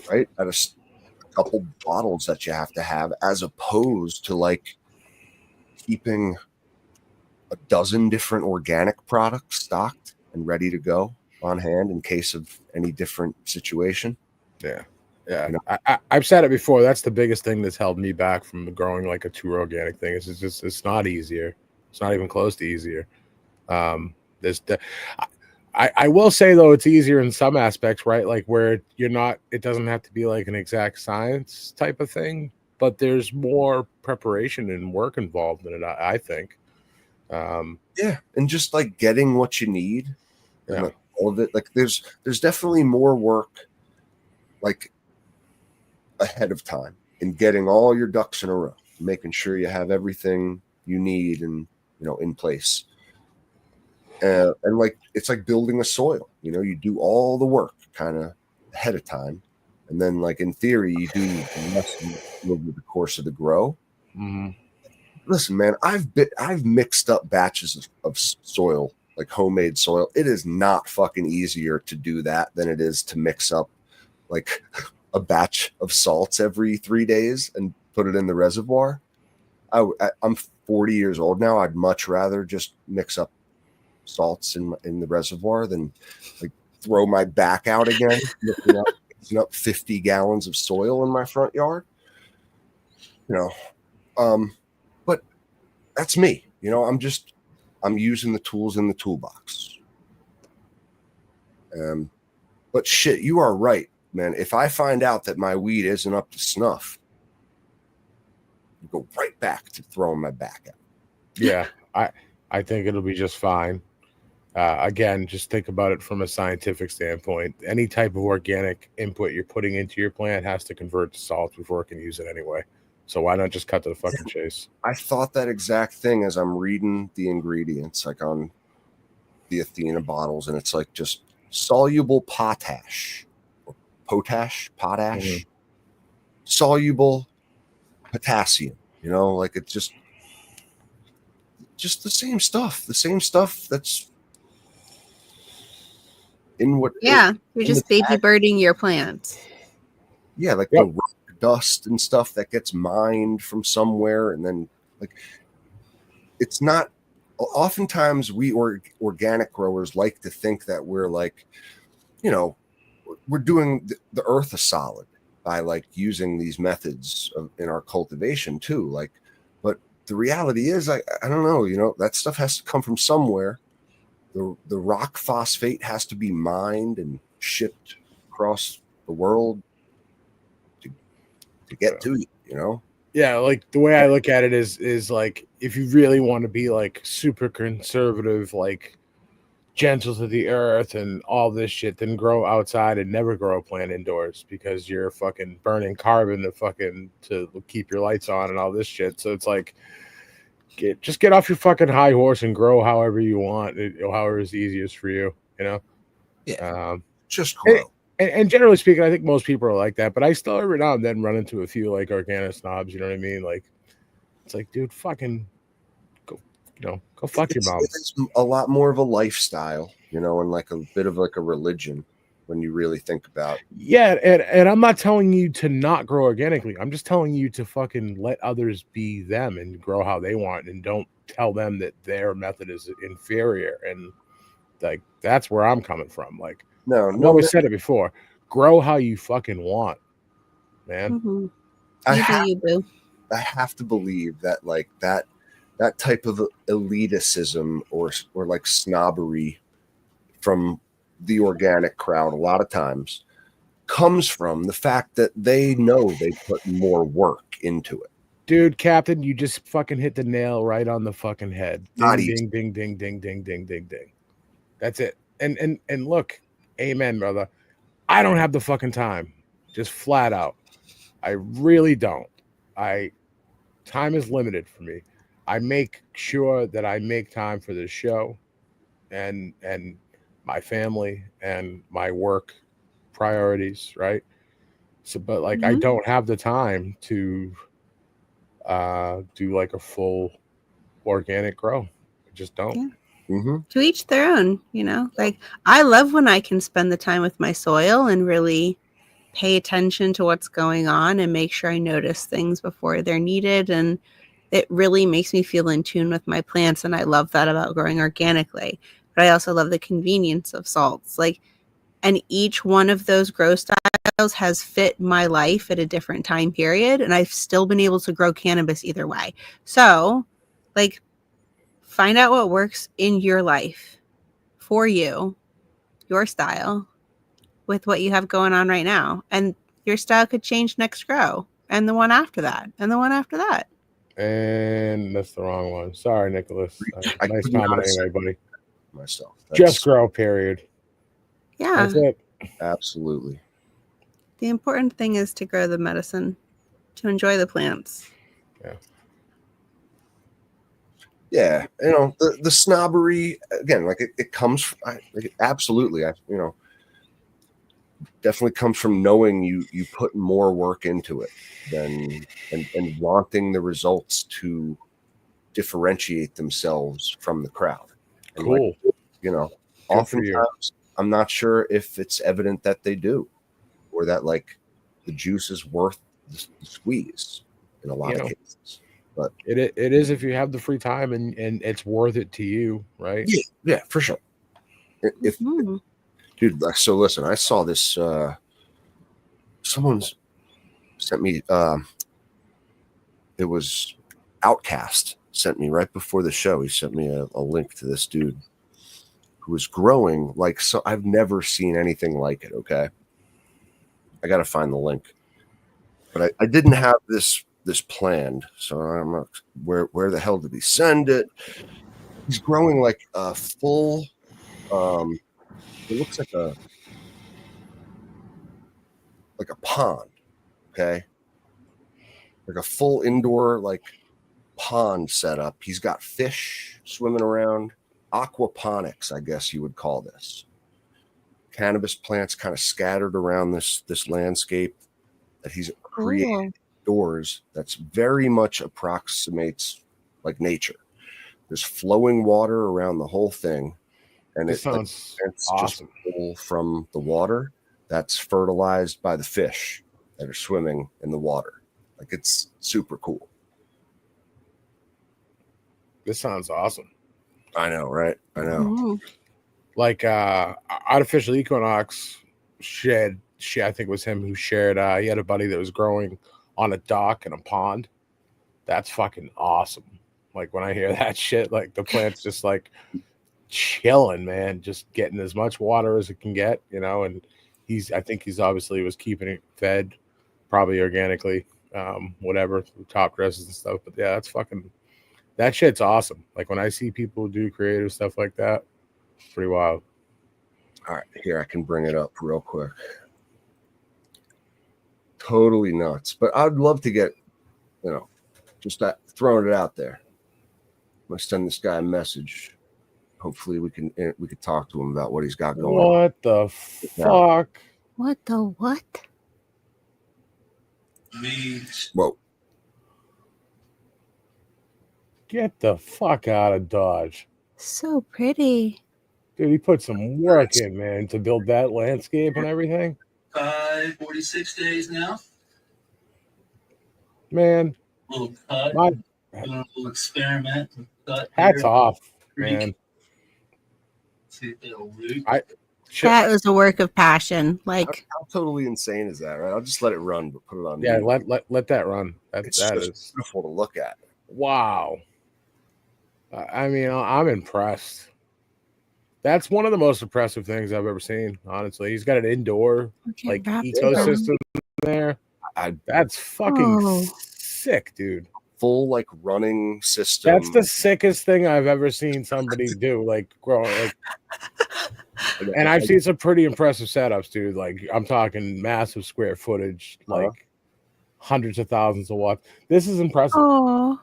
right? At a couple bottles that you have to have, as opposed to like keeping a dozen different organic products stocked and ready to go on hand in case of any different situation. Yeah. I've said it before. That's the biggest thing that's held me back from growing like a true organic thing. It's not easier. It's not even close to easier. I will say though, it's easier in some aspects, right? Like where it doesn't have to be like an exact science type of thing, but there's more preparation and work involved in it. I think. Yeah, and just like getting what you need, and Yeah. like all of it. Like there's definitely more work, like ahead of time, in getting all your ducks in a row, making sure you have everything you need and in place. And like it's like building a soil. You do all the work kind of ahead of time, and then like in theory you do the rest over the course of the grow. Mm-hmm. Listen, man, I've mixed up batches of soil, like homemade soil. It is not fucking easier to do that than it is to mix up like a batch of salts every 3 days and put it in the reservoir. I'm 40 years old now. I'd much rather just mix up salts in the reservoir than like throw my back out again, mixing up 50 gallons of soil in my front yard. But that's me. I'm using the tools in the toolbox. But shit, you are right, man. If I find out that my weed isn't up to snuff, I go right back to throwing my back out. Yeah, I think it'll be just fine. Again, just think about it from a scientific standpoint. Any type of organic input you're putting into your plant has to convert to salts before it can use it anyway. So why not just cut to the fucking chase? I thought that exact thing as I'm reading the ingredients, like on the Athena bottles, and it's like just soluble potash, or potash, soluble potassium. Like it's just the same stuff. The same stuff that's in what. Yeah, you're in just the baby birding your plants. Yeah, like Yep. the rock dust and stuff that gets mined from somewhere, and then like it's not. Oftentimes, we organic growers like to think that we're like, we're doing the earth a solid by like using these methods in our cultivation too. Like, but the reality is, I don't know. That stuff has to come from somewhere. The rock phosphate has to be mined and shipped across the world to get to you. Yeah, like the way I look at it is like if you really want to be like super conservative, like gentle to the earth and all this shit, then grow outside and never grow a plant indoors because you're fucking burning carbon to keep your lights on and all this shit. So it's like just get off your fucking high horse and grow however you want, however is easiest for you, Yeah. Just grow. And generally speaking, I think most people are like that, but I still every now and then run into a few like organic snobs, you know what I mean? Like it's like, dude, fucking go fuck your mom. It's a lot more of a lifestyle, and like a bit of like a religion when you really think about. Yeah, and I'm not telling you to not grow organically. I'm just telling you to fucking let others be them and grow how they want, and don't tell them that their method is inferior. And like that's where I'm coming from. Like I've always said it before. Grow how you fucking want, man. Mm-hmm. I have to believe that like that type of elitism or like snobbery from the organic crowd a lot of times comes from the fact that they know they put more work into it. Dude, Captain, you just fucking hit the nail right on the fucking head. Not Ding, easy. ding, ding, ding, ding, ding, ding, ding. That's it. And look, amen, brother. I don't have the fucking time. Just flat out. I really don't. Time is limited for me. I make sure that I make time for this show and my family and my work priorities, right? So but like I don't have the time to do like a full organic grow. I just don't. Yeah. Mm-hmm. To each their own, like I love when I can spend the time with my soil and really pay attention to what's going on and make sure I notice things before they're needed. And it really makes me feel in tune with my plants. And I love that about growing organically. But I also love the convenience of salts. And each one of those grow styles has fit my life at a different time period. And I've still been able to grow cannabis either way. So, find out what works in your life for you, your style, with what you have going on right now. And your style could change next grow, and the one after that, and the one after that. And that's the wrong one. Sorry, Nicholas. I Nice could not comment have said anyway, buddy. myself. Just grow, period. Yeah. That's it. Absolutely. The important thing is to grow the medicine, to enjoy the plants. Yeah. Yeah, the snobbery again, like it comes absolutely, definitely comes from knowing you put more work into it than and wanting the results to differentiate themselves from the crowd. And cool. Oftentimes I'm not sure if it's evident that they do, or that like the juice is worth the squeeze in a lot of cases. But it is if you have the free time and it's worth it to you, right? yeah, for sure. If Mhm. dude, so listen, I saw this. Someone's sent me. It was Outcast sent me right before the show. He sent me a link to this dude who was growing like so. I've never seen anything like it. Okay, I got to find the link, but I didn't have this planned, so I'm not where the hell did he send it? He's growing like a full. It looks like a pond. Okay, like a full indoor like pond setup. He's got fish swimming around. Aquaponics, I guess you would call this. Cannabis plants kind of scattered around this landscape that he's created Cool. indoors. That's very much approximates like nature. There's flowing water around the whole thing, and This sounds it's awesome. just pull from the water that's fertilized by the fish that are swimming in the water. Like it's super cool. This sounds awesome. I know, right? I know. Mhm. Like Artificial Equinox shared, I think it was him who shared, he had a buddy that was growing on a dock in a pond. That's fucking awesome. Like when I hear that shit, like the plant's just like chilling, man, just getting as much water as it can get, and I think he's obviously was keeping it fed, probably organically, whatever, top dresses and stuff. But yeah, that shit's awesome. Like when I see people do creative stuff like that, pretty wild. All right, here I can bring it up real quick. Totally nuts. But I'd love to get, just that throwing it out there. I'm gonna send this guy a message. Hopefully we could talk to him about what he's got going on. What the fuck? What the what? Whoa. Get the fuck out of Dodge. So pretty. Dude, he put some work in, man, to build that landscape and everything. 46 days now. Man, Little cut. my Doing a little experiment. Cut hats here. off, Creek. man. See if it'll root. That was a work of passion. Like, How totally insane is that, right? I'll just let it run, but put it on. Yeah, mute. let that run. It's That just is beautiful to look at. wow. I mean, I'm impressed. That's one of the most impressive things I've ever seen. Honestly, he's got an indoor like wrapped ecosystem there. That's fucking Oh. sick, dude. Full like running system. That's the sickest thing I've ever seen somebody do. Like grow like, and I've seen some pretty impressive setups, dude. Like I'm talking massive square footage, like hundreds of thousands of watts. This is impressive. Oh.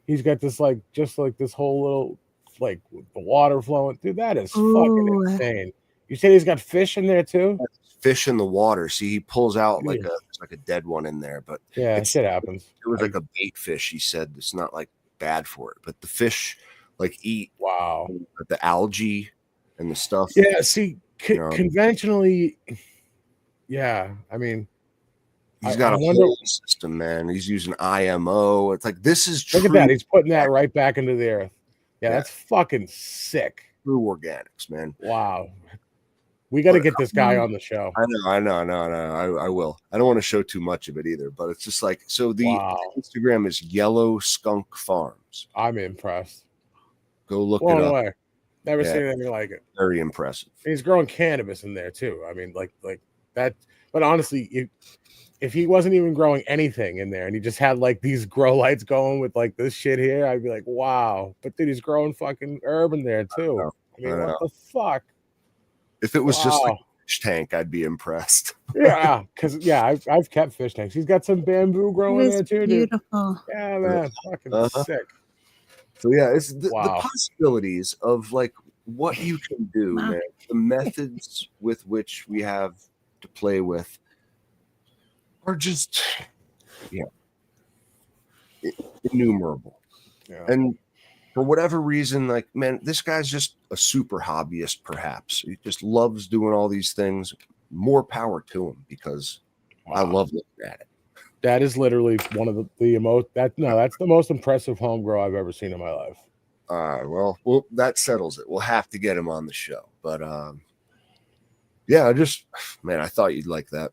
He's got this like just like this whole little like the water flowing, dude. That is Ooh. fucking insane. You said he's got fish in there too? Fish in the water. See, he pulls out like a dead one in there, but yeah, shit happens. It was like a bait fish. He said it's not like bad for it, but the fish like eat the algae and the stuff. Yeah, see, conventionally, yeah. I mean, he's got a whole system, man. He's using IMO. It's like this is true. Look at that. He's putting that right back into the earth. Yeah, that's fucking sick. True organics, man. Wow. We got to get this guy on the show. I know. I will. I don't want to show too much of it either, but it's just like, so the Instagram is Yellow Skunk Farms. I'm impressed. Go look it up. Way. Never seen anything like it. Very impressive. He's growing cannabis in there too. I mean, like that. But honestly, if he wasn't even growing anything in there and he just had like these grow lights going with like this shit here, I'd be like, wow. But dude, he's growing fucking herb in there too. I mean, what the fuck? If it was just like a fish tank, I'd be impressed. Yeah, because I've kept fish tanks. He's got some bamboo growing there too, dude. Beautiful. Yeah, man, fucking sick. So yeah, it's the possibilities of like what you can do, man. The methods with which we have to play with are just innumerable. Yeah. And for whatever reason, like, man, this guy's just a super hobbyist, perhaps. He just loves doing all these things. More power to him, because I love looking at it. That is literally one of that's the most impressive home grow I've ever seen in my life. Well, that settles it. We'll have to get him on the show. But yeah, I thought you'd like that.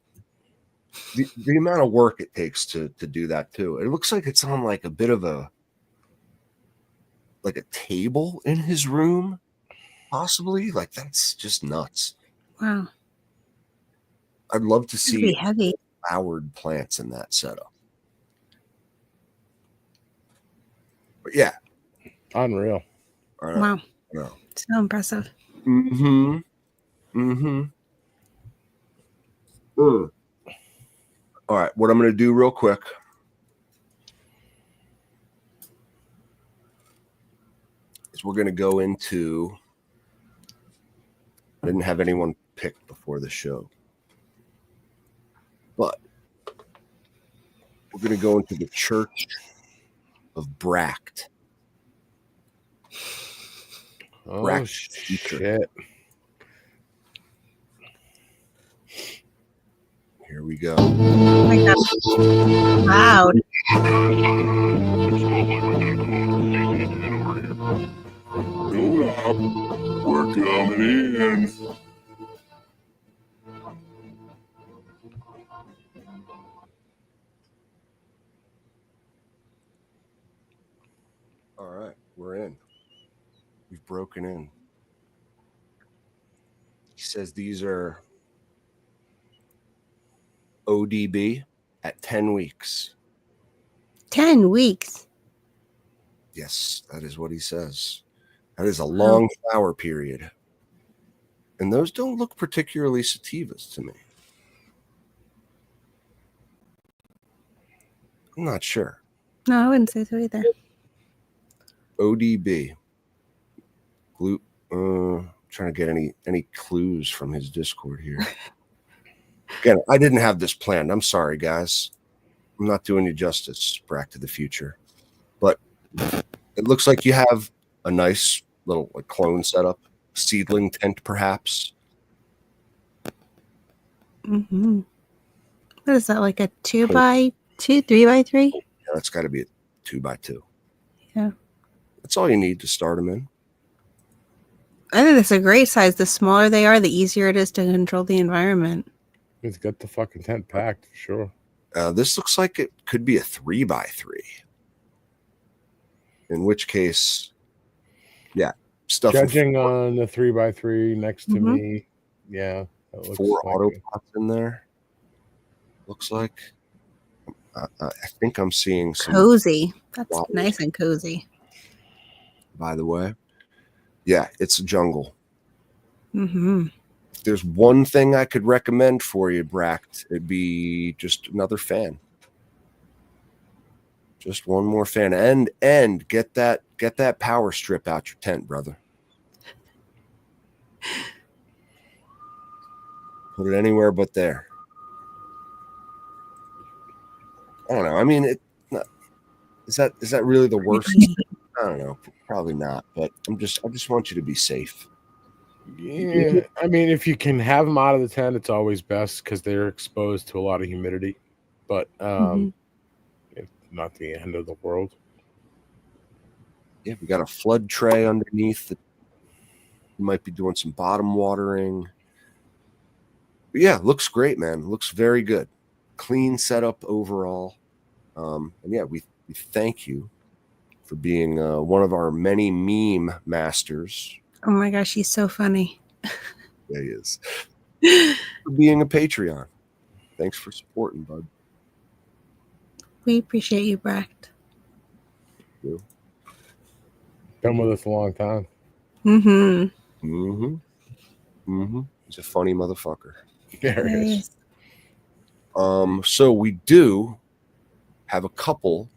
The amount of work it takes to do that too. It looks like it's on like a bit of a table in his room, possibly. Like that's just nuts. Wow. I'd love to It'd be see heavy. flowered plants in that setup. But yeah, Unreal. all right. Wow. No. So impressive. Mm-hmm. All right, what I'm going to do real quick is we're going to go into. I didn't have anyone picked before the show, but we're going to go into the Church of Bract. Oh Bract shit! Here we go. Oh my God. Loud. We're coming in. All right, we're in. We've broken in. He says these are ODB at 10 weeks. 10 weeks. Yes, that is what he says. That is a long flower period. And those don't look particularly sativas to me. I'm not sure. No, I wouldn't say so either. ODB. Trying to get any clues from his Discord here. Again, I didn't have this planned. I'm sorry, guys. I'm not doing you justice, Brack to the future. But it looks like you have a nice little clone setup, seedling tent, perhaps. Mm-hmm. What is that, like a 2x2, 3x3? Yeah, that's got to be a 2x2. Yeah. That's all you need to start them in. I think that's a great size. The smaller they are, the easier it is to control the environment. He's got the fucking tent packed for sure. This looks like it could be a 3x3. In which case, yeah, stuff. Judging on the 3x3 next to me, yeah, that looks 4 like auto pots in there. Looks like. I think I'm seeing some cozy. That's flowers, nice and cozy. by the way. Yeah, it's a jungle. Mm-hmm. If there's one thing I could recommend for you, Bract, it'd be just another fan. Just one more fan. And get that power strip out your tent, brother. Put it anywhere but there. I don't know. I mean, is that really the worst? I don't know. Probably not. But I just want you to be safe. Yeah, I mean, if you can have them out of the tent, it's always best because they're exposed to a lot of humidity. But it's not the end of the world. Yeah, we got a flood tray underneath that you might be doing some bottom watering. But yeah, looks great, man. Looks very good. Clean setup overall. And yeah, we thank you for being one of our many meme masters. Oh my gosh, he's so funny. Yeah, he is. For being a Patreon. Thanks for supporting, bud. We appreciate you, Bract. You. Been with us a long time. Mm-hmm. He's a funny motherfucker. There it is. So we do have a couple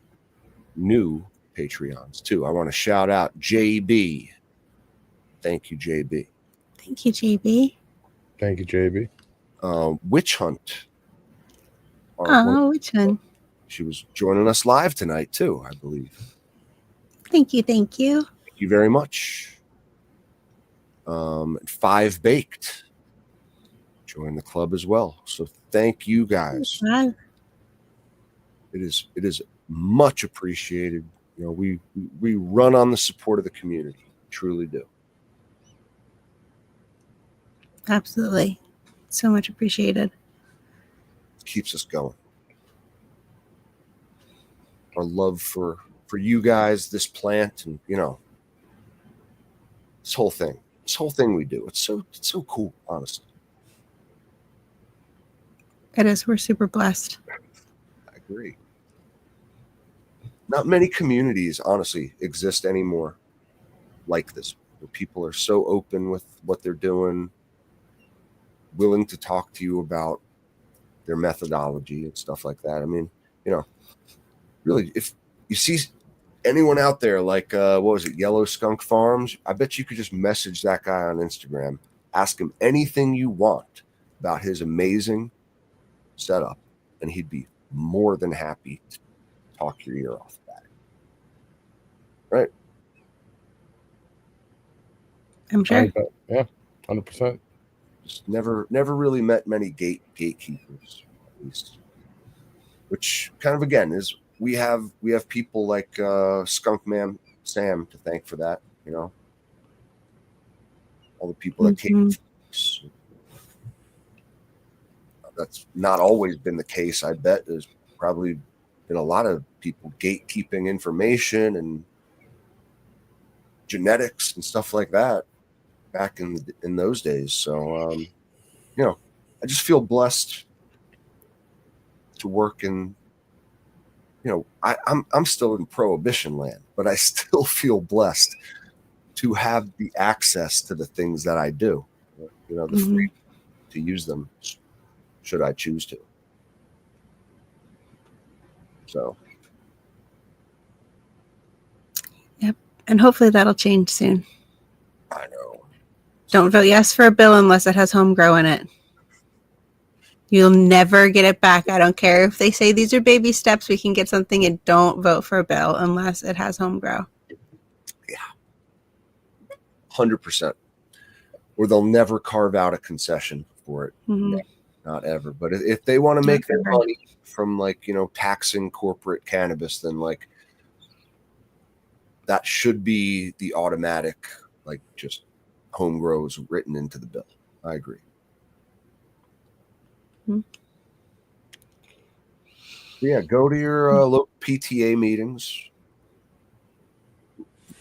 new Patreons too. I want to shout out JB. Thank you, JB. Thank you, JB. Thank you, JB. Witch Hunt. Which one? She was joining us live tonight too, I believe. Thank you. Thank you very much. 5 Baked join the club as well. So thank you guys. Hi. It is much appreciated. You know, we run on the support of the community. Truly do. Absolutely. So much appreciated. Keeps us going. Our love for you guys, this plant, and you know, this whole thing we do. It's so cool, honestly. It is. We're super blessed. I agree. Not many communities, honestly, exist anymore like this, where people are so open with what they're doing, willing to talk to you about their methodology and stuff like that. I mean, you know, really, if you see anyone out there like what was it, Yellow Skunk Farms, I bet you could just message that guy on Instagram, ask him anything you want about his amazing setup, and he'd be more than happy to talk your ear off about it. Right? I'm sure. Yeah, 100%. Just never really met many gatekeepers, at least. Which kind of again is we have people like Skunk Man Sam to thank for that. You know, all the people that came. That's not always been the case. I bet there's probably been a lot of people gatekeeping information and genetics and stuff like that back in those days. So you know, I just feel blessed to work in. You know, I'm still in prohibition land, but I still feel blessed to have the access to the things that I do. You know, the freedom to use them should I choose to. So, Yep. And hopefully that'll change soon. I know. Don't vote yes for a bill unless it has home grow in it. You'll never get it back. I don't care if they say these are baby steps, we can get something, and don't vote for a bill unless it has home grow. Yeah. 100%. Or they'll never carve out a concession for it. Mm-hmm. Not ever. But if they want to make their money from, like, you know, taxing corporate cannabis, then like that should be the automatic, like, just home grows written into the bill. I agree. Yeah, go to your local PTA meetings,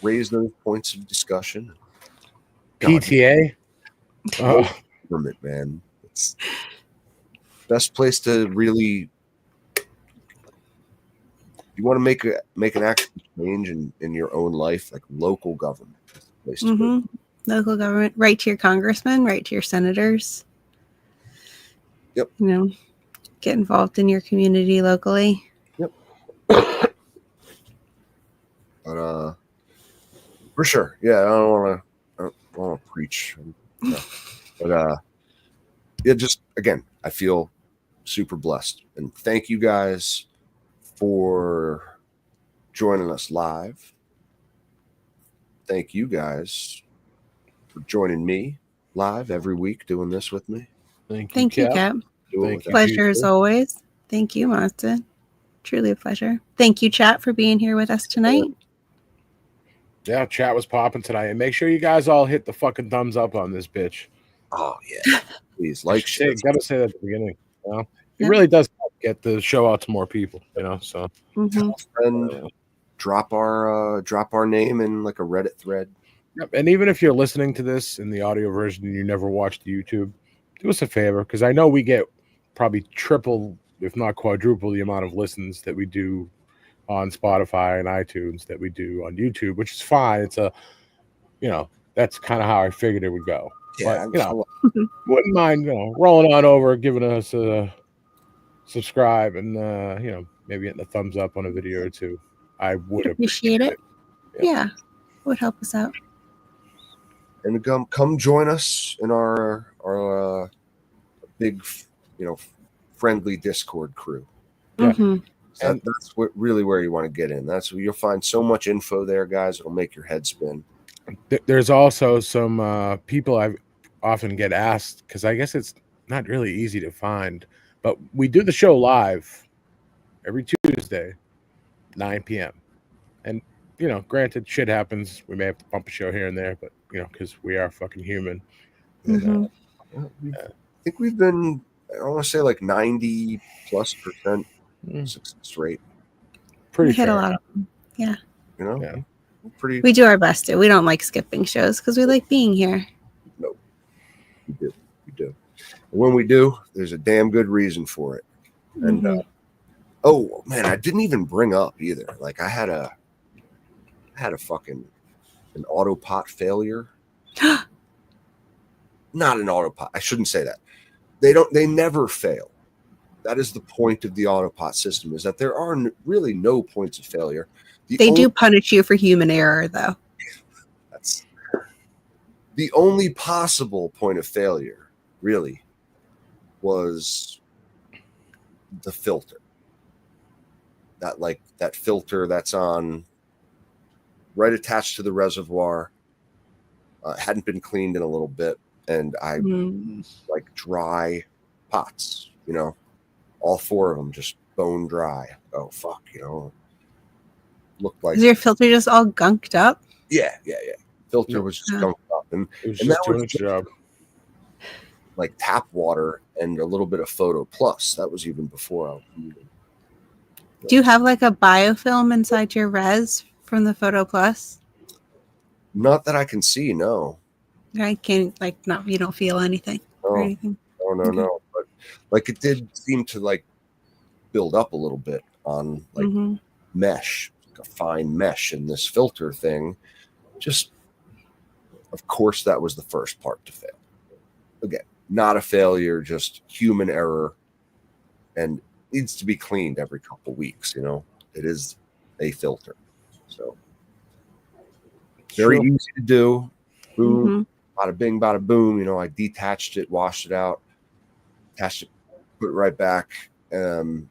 raise those points of discussion. PTA? Government, man. It's best place to really, you want to make an actual change in your own life, like local government is the place to go. Local government, write to your congressman, write to your senators. Yep. You know, get involved in your community locally. Yep. But for sure, yeah. I don't want to preach, but yeah. Just again, I feel super blessed, and thank you guys for joining us live. Thank you guys for joining me live every week, doing this with me. Thank you, Cap. Pleasure as always. Thank you, Monson. Truly a pleasure. Thank you, chat, for being here with us tonight. Yeah, chat was popping tonight. And make sure you guys all hit the fucking thumbs up on this bitch. Oh, yeah. Please, like, share. Gotta say that at the beginning. You know? It really does help get the show out to more people, you know. So and drop our name in like a Reddit thread. Yep. And even if you're listening to this in the audio version and you never watched YouTube, do us a favor, because I know we get probably triple, if not quadruple, the amount of listens that we do on Spotify and iTunes that we do on YouTube, which is fine. It's a, you know, that's kind of how I figured it would go. Yeah, but, you know, wouldn't mind, you know, rolling on over, giving us a subscribe, and you know, maybe getting a thumbs up on a video or two. I would appreciate it. Yeah, would help us out. And come join us in our big, you know, friendly Discord crew. Yeah. That's really where you want to get in. That's where you'll find so much info there, guys. It'll make your head spin. There's also some people I often get asked, because I guess it's not really easy to find. But we do the show live every Tuesday, 9 p.m. And granted, shit happens. We may have to bump a show here and there, but because we are fucking human. And, Mhm. I think we've been, I want to say like 90+% success rate. pretty We hit fair. a lot of them. Yeah. Yeah. Pretty. We do our best to. We don't like skipping shows because we like being here. No, we do. We do. And when we do, there's a damn good reason for it. And Mhm. oh man, I didn't even bring up either. Like I had a fucking an autopot failure. Not an autopot. I shouldn't say that. They never fail. That is the point of the autopot system, is that there are really no points of failure. They do punish you for human error, though. That's the only possible point of failure, really, was the filter. That filter that's on right attached to the reservoir hadn't been cleaned in a little bit, and I like dry pots, all 4 of them just bone dry. Oh fuck, looked like, Is your filter just all gunked up? yeah. Filter was just gunked up, and It was and just that doing was its job. like tap water and a little bit of Photo Plus. That was even before I was moving. Do you have like a biofilm inside your res from the Photo Plus? Not that I can see, no. I can't not. You don't feel anything or No, anything. no. But like it did seem to like build up a little bit on like mesh, like a fine mesh in this filter thing. Just, of course, that was the first part to fail. Again, not a failure, just human error, and needs to be cleaned every couple weeks. It is a filter, so very easy to do. Boom, bada bing, bada boom. I detached it, washed it out, attached it, put it right back, turn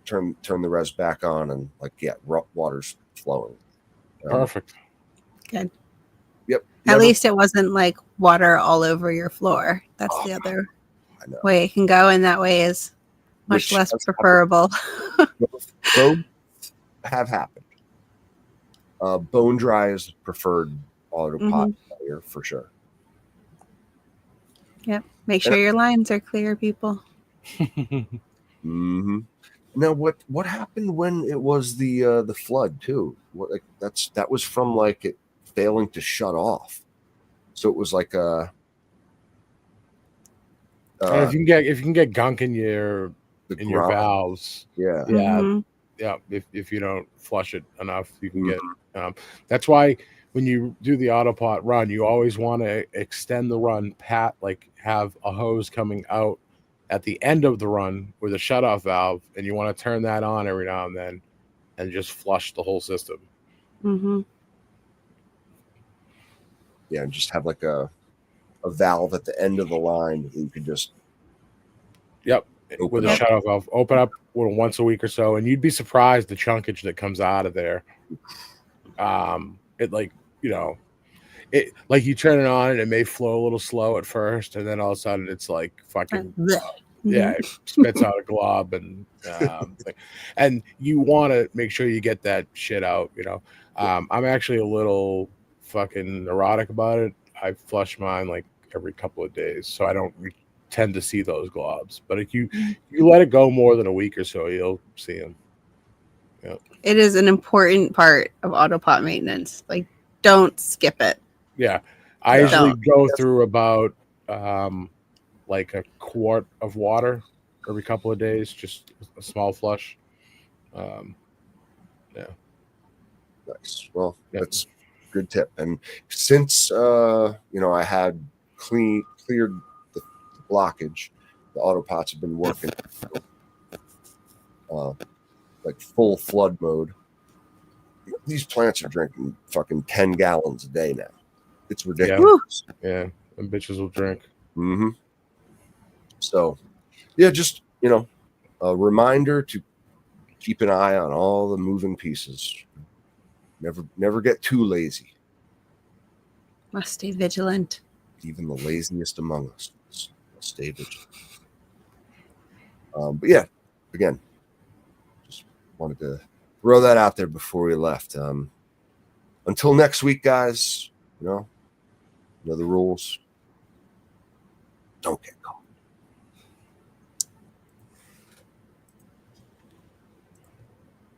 the res back on, and water's flowing. Perfect. Good. Yep. At least it wasn't like water all over your floor. That's the other way it can go, and that way is much less preferable. Both have happened. Bone dry is the preferred autopot failure for sure. Yep. Make sure your lines are clear, people. Now, what happened when it was the flood too? That was from like it failing to shut off. So it was like if you can get gunk in your valves, if you don't flush it enough, you can get. That's why when you do the autopot run, you always want to extend the run, have a hose coming out at the end of the run with a shutoff valve, and you want to turn that on every now and then, and just flush the whole system. Yeah, and just have like a valve at the end of the line that you could just with a shutoff valve, open up once a week or so, and you'd be surprised the chunkage that comes out of there. It like you turn it on and it may flow a little slow at first, and then all of a sudden it's like fucking it spits out a glob, and you want to make sure you get that shit out. I'm actually a little fucking neurotic about it. I flush mine like every couple of days, so I don't tend to see those globs. But if you let it go more than a week or so, you'll see them. Yeah. It is an important part of autopot maintenance. Like, don't skip it. Yeah, I usually go through about like a quart of water every couple of days, just a small flush. Nice. Well, that's a good tip. And since I had cleared the blockage, the autopots have been working like full flood mode. These plants are drinking fucking 10 gallons a day now. It's ridiculous. Yeah, and bitches will drink. So, yeah, just a reminder to keep an eye on all the moving pieces. Never get too lazy. Must stay vigilant. Even the laziest among us. Stay vigilant. But yeah, again, just wanted to throw that out there before we left. Until next week, guys, you know the rules. Don't get caught.